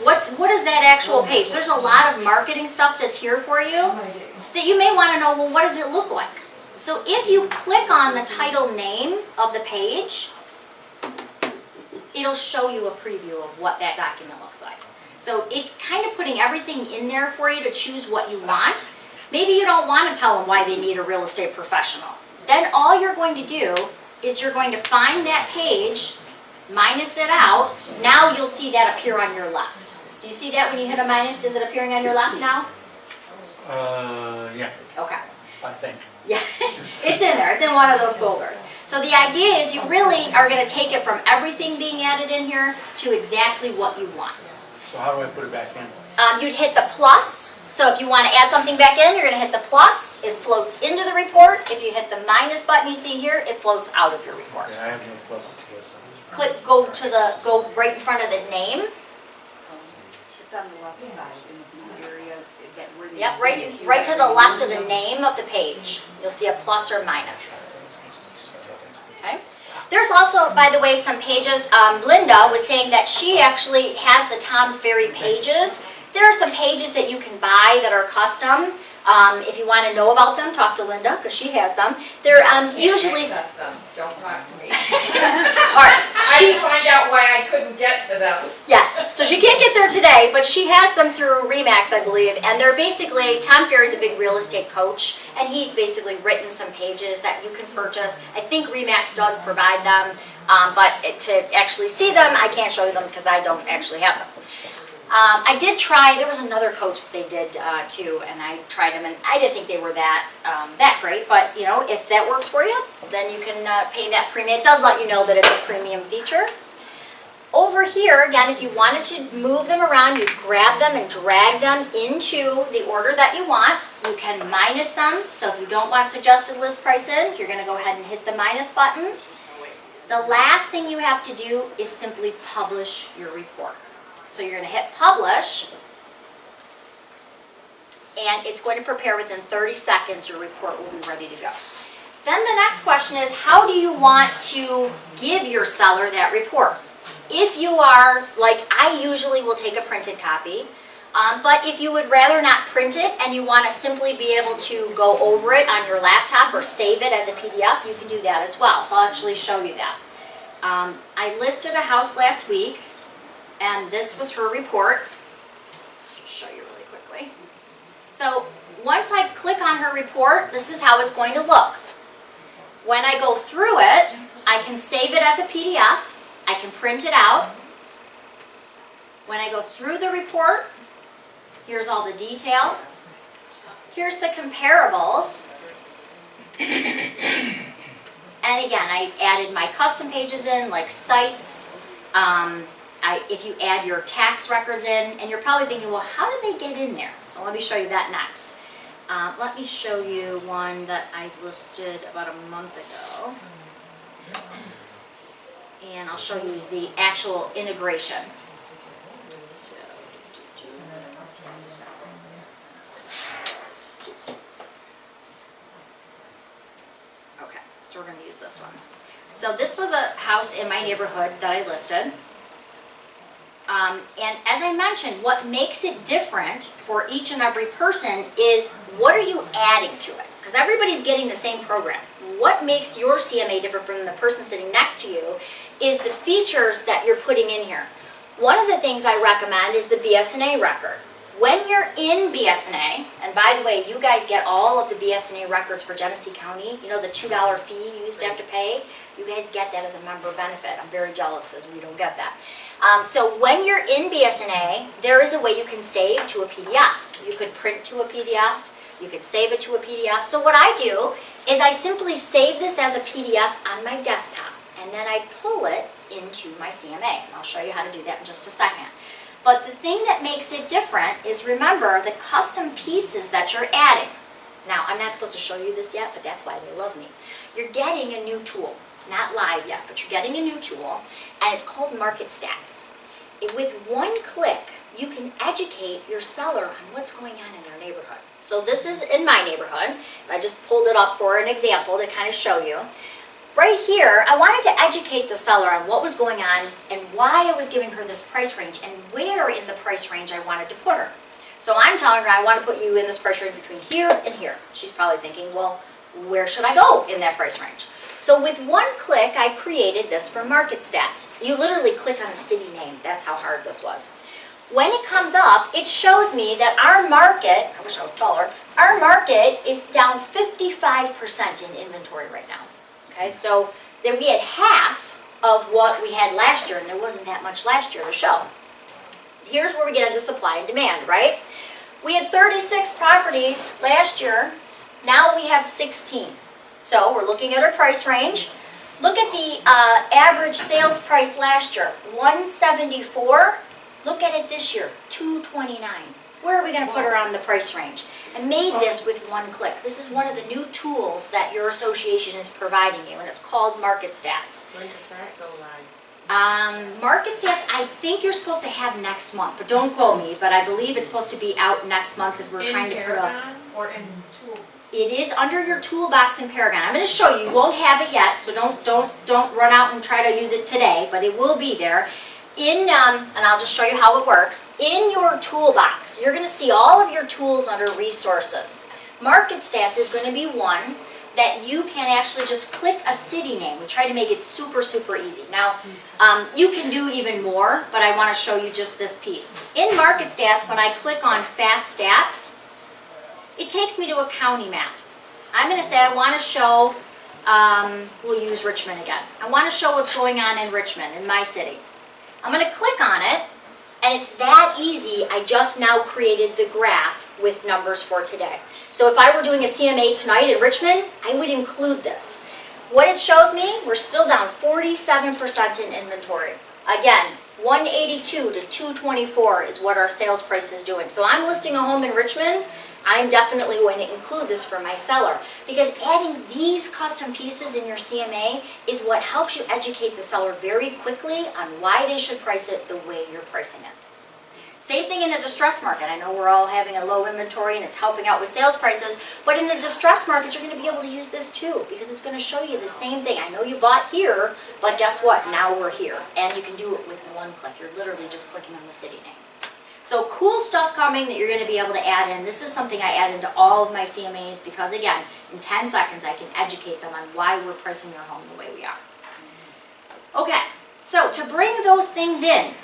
What is that actual page? There's a lot of marketing stuff that's here for you that you may wanna know, well, what does it look like? So if you click on the title name of the page, it'll show you a preview of what that document looks like. So it's kind of putting everything in there for you to choose what you want. Maybe you don't want to tell them why they need a real estate professional. Then all you're going to do is you're going to find that page, minus it out. Now you'll see that appear on your left. Do you see that when you hit a minus? Is it appearing on your left now? Yeah, Okay. I think. Yeah, it's in there. It's in one of those folders. So the idea is you really are going to take it from everything being added in here to exactly what you want. So how do I put it back in? You'd hit the plus. So if you want to add something back in, you're going to hit the plus. It floats into the report. If you hit the minus button you see here, it floats out of your report. Yeah, I have no plus to this. Go right in front of the name. It's on the left side in the blue area. Yep, right to the left of the name of the page. You'll see a plus or minus. Okay. There's also, by the way, some pages. Linda was saying that she actually has the Tom Ferry pages. There are some pages that you can buy that are custom. If you want to know about them, talk to Linda because she has them. They're usually. Can't access them, don't talk to me. All right. I had to find out why I couldn't get to them. Yes, so she can't get there today, but she has them through RE/MAX, I believe, and they're basically, Tom Ferry's a big real estate coach, and he's basically written some pages that you can purchase. I think RE/MAX does provide them, but to actually see them, I can't show you them because I don't actually have them. I did try, there was another coach that they did too, and I tried them, and I didn't think they were that great, but you know, if that works for you, then you can pay that premium. It does let you know that it's a premium feature. Over here, again, if you wanted to move them around, you grab them and drag them into the order that you want. You can minus them, so if you don't want suggested list price in, you're gonna go ahead and hit the minus button. The last thing you have to do is simply publish your report. So you're going to hit publish, and it's going to prepare within 30 seconds. Your report will be ready to go. Then the next question is, how do you want to give your seller that report? If you are, like I usually will take a printed copy, but if you would rather not print it and you want to simply be able to go over it on your laptop or save it as a PDF, you can do that as well. So I'll actually show you that. I listed a house last week, and this was her report. I'll show you really quickly. So once I click on her report, this is how it's going to look. When I go through it, I can save it as a PDF. I can print it out. When I go through the report, here's all the detail. Here's the comparables. And again, I added my custom pages in, like sites. If you add your tax records in, and you're probably thinking, well, how did they get in there? So let me show you that next. Let me show you one that I listed about a month ago. And I'll show you the actual integration. So, okay, so we're going to use this one. So this was a house in my neighborhood that I listed. And as I mentioned, what makes it different for each and every person is what are you adding to it? because everybody's getting the same program. What makes your CMA different from the person sitting next to you is the features that you're putting in here. One of the things I recommend is the BSNA record. When you're in BSNA, and by the way, you guys get all of the BSNA records for Genesee County, you know the $2 fee you used to have to pay, you guys get that as a member benefit. I'm very jealous because we don't get that. So when you're in BSNA, there is a way you can save to a PDF. You could print to a PDF, you could save it to a PDF. So what I do is I simply save this as a PDF on my desktop, and then I pull it into my CMA. And I'll show you how to do that in just a second. But the thing that makes it different is, remember, the custom pieces that you're adding. Now, I'm not supposed to show you this yet, but that's why they love me. You're getting a new tool. It's not live yet, but you're getting a new tool, and it's called Market Stats. With one click, you can educate your seller on what's going on in their neighborhood. So this is in my neighborhood. I just pulled it up for an example to kind of show you. Right here, I wanted to educate the seller on what was going on and why I was giving her this price range and where in the price range I wanted to put her. So I'm telling her I want to put you in this price range between here and here. She's probably thinking, well, where should I go in that price range? So with one click, I created this for Market Stats. You literally click on a city name. That's how hard this was. When it comes up, it shows me that our market, I wish I was taller, our market is down 55% in inventory right now. Okay, so then we had half of what we had last year, and there wasn't that much last year to show. Here's where we get into supply and demand, right? We had 36 properties last year. Now we have 16. So we're looking at our price range. Look at the average sales price last year, $174. Look at it this year, $229. Where are we going to put her on the price range? I made this with one click. This is one of the new tools that your association is providing you, and it's called Market Stats. When does that go live? Market Stats, I think you're supposed to have next month, but don't quote me, but I believe it's supposed to be out next month because we're trying to put up. Or in tool? It is under your toolbox in Paragon. I'm going to show you. You won't have it yet, so don't run out and try to use it today, but it will be there. And I'll just show you how it works. In your toolbox, you're going to see all of your tools under Resources. Market Stats is going to be one that you can actually just click a city name. We try to make it super, super easy. Now, you can do even more, but I want to show you just this piece. In Market Stats, when I click on Fast Stats, it takes me to a county map. I'm going to say I want to show, we'll use Richmond again. I want to show what's going on in Richmond, in my city. I'm going to click on it, and it's that easy. I just now created the graph with numbers for today. So if I were doing a CMA tonight in Richmond, I would include this. What it shows me, we're still down 47% in inventory. Again, 182 to 224 is what our sales price is doing. So I'm listing a home in Richmond. I'm definitely going to include this for my seller, because adding these custom pieces in your CMA is what helps you educate the seller very quickly on why they should price it the way you're pricing it. Same thing in a distressed market. I know we're all having a low inventory and it's helping out with sales prices, but in a distressed market, you're going to be able to use this too, because it's going to show you the same thing. I know you bought here, but guess what? Now we're here. And you can do it with one click. You're literally just clicking on the city name. So cool stuff coming that you're going to be able to add in. This is something I add into all of my CMAs because, again, in 10 seconds I can educate them on why we're pricing their home the way we are. Okay, so to bring those things in,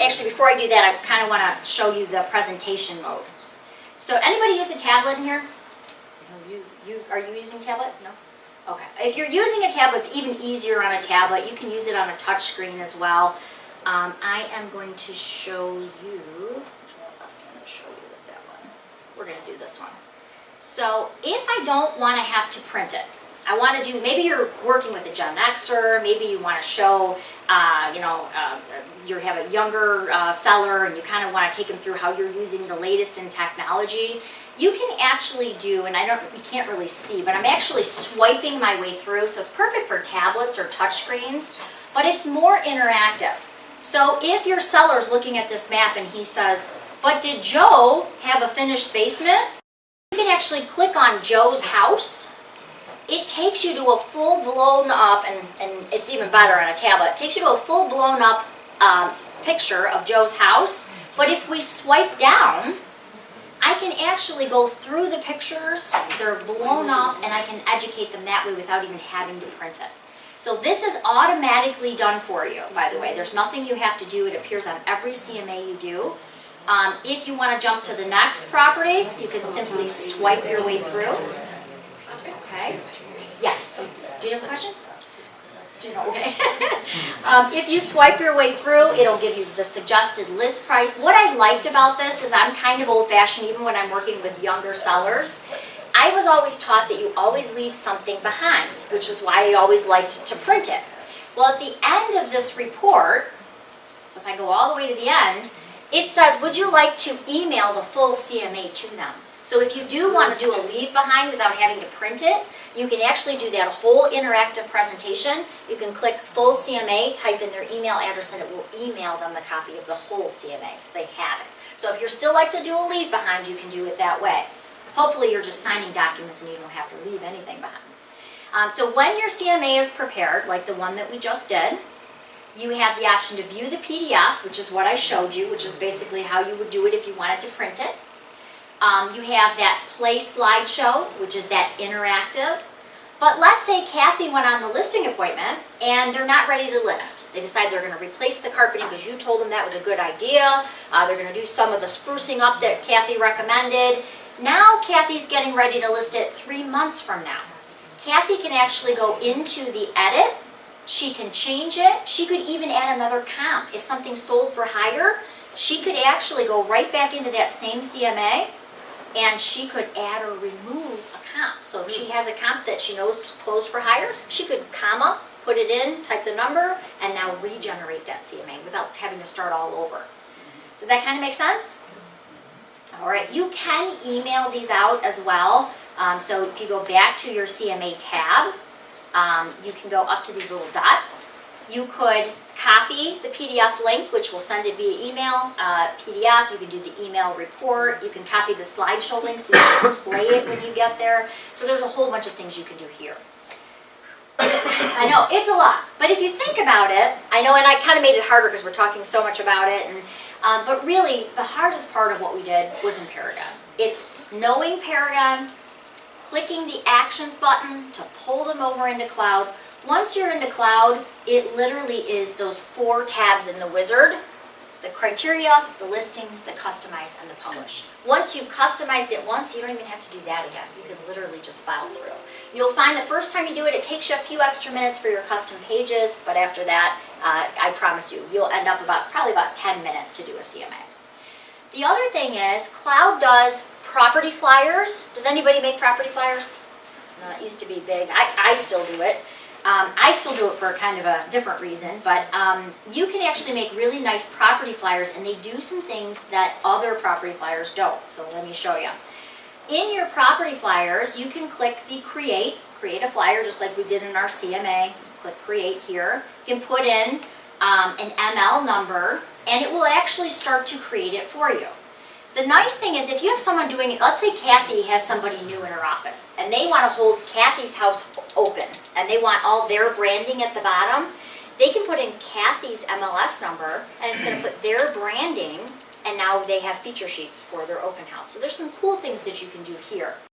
actually before I do that, I kind of want to show you the presentation mode. So anybody use a tablet in here? Are you using tablet? No? Okay. If you're using a tablet, it's even easier on a tablet. You can use it on a touch screen as well. I am going to show you, which one of us going to show you with that one? We're going to do this one. So if I don't want to have to print it, I want to do, maybe you're working with a Gen Xer, maybe you want to show, you have a younger seller and you kind of want to take them through how you're using the latest in technology. You can actually do, and you can't really see, but I'm actually swiping my way through, so it's perfect for tablets or touch screens, but it's more interactive. So if your seller's looking at this map and he says, but did Joe have a finished basement? You can actually click on Joe's house. It takes you to a full blown up, and it's even better on a tablet, it takes you to a full blown up picture of Joe's house. But if we swipe down, I can actually go through the pictures, they're blown up, and I can educate them that way without even having to print it. So this is automatically done for you, by the way. There's nothing you have to do. It appears on every CMA you do. If you want to jump to the next property, you can simply swipe your way through. Okay? Yes. Do you have a question? Okay. If you swipe your way through, it'll give you the suggested list price. What I liked about this is I'm kind of old-fashioned even when I'm working with younger sellers. I was always taught that you always leave something behind, which is why I always liked to print it. Well, at the end of this report, so if I go all the way to the end, it says, would you like to email the full CMA to them? So if you do want to do a leave behind without having to print it, you can actually do that whole interactive presentation. You can click full CMA, type in their email address, and it will email them the copy of the whole CMA, so they have it. So if you're still like to do a leave behind, you can do it that way. Hopefully you're just signing documents and you don't have to leave anything behind. So when your CMA is prepared, like the one that we just did, you have the option to view the PDF, which is what I showed you, which is basically how you would do it if you wanted to print it. You have that play slideshow, which is that interactive. But let's say Kathy went on the listing appointment and they're not ready to list. They decide they're going to replace the carpeting because you told them that was a good idea. They're going to do some of the sprucing up that Kathy recommended. Now Kathy's getting ready to list it 3 months from now. Kathy can actually go into the edit. She can change it. She could even add another comp. If something's sold for higher, she could actually go right back into that same CMA and she could add or remove a comp. So if she has a comp that she knows closed for higher, she could comma, put it in, type the number, and now regenerate that CMA without having to start all over. Does that kind of make sense? All right, you can email these out as well. So if you go back to your CMA tab, you can go up to these little dots. You could copy the PDF link, which will send it via email, PDF. You can do the email report. You can copy the slideshow link so you can just play it when you get there. So there's a whole bunch of things you can do here. I know, it's a lot. But if you think about it, I know, and I kind of made it harder because we're talking so much about it. But really, the hardest part of what we did was in Paragon. It's knowing Paragon, clicking the Actions button to pull them over into Cloud. Once you're in the Cloud, it literally is those 4 tabs in the wizard. The criteria, the listings, the customize, and the publish. Once you've customized it once, you don't even have to do that again. You can literally just file through. You'll find the first time you do it, it takes you a few extra minutes for your custom pages, but after that, I promise you, you'll end up probably about 10 minutes to do a CMA. The other thing is, Cloud does property flyers. Does anybody make property flyers? No, it used to be big. I still do it. I still do it for kind of a different reason, but you can actually make really nice property flyers, and they do some things that other property flyers don't. So let me show you. In your property flyers, you can click the create a flyer just like we did in our CMA. Click create here. You can put in an ML number, and it will actually start to create it for you. The nice thing is if you have someone doing it, let's say Kathy has somebody new in her office and they want to hold Kathy's house open and they want all their branding at the bottom, they can put in Kathy's MLS number and it's going to put their branding, and now they have feature sheets for their open house. So there's some cool things that you can do here.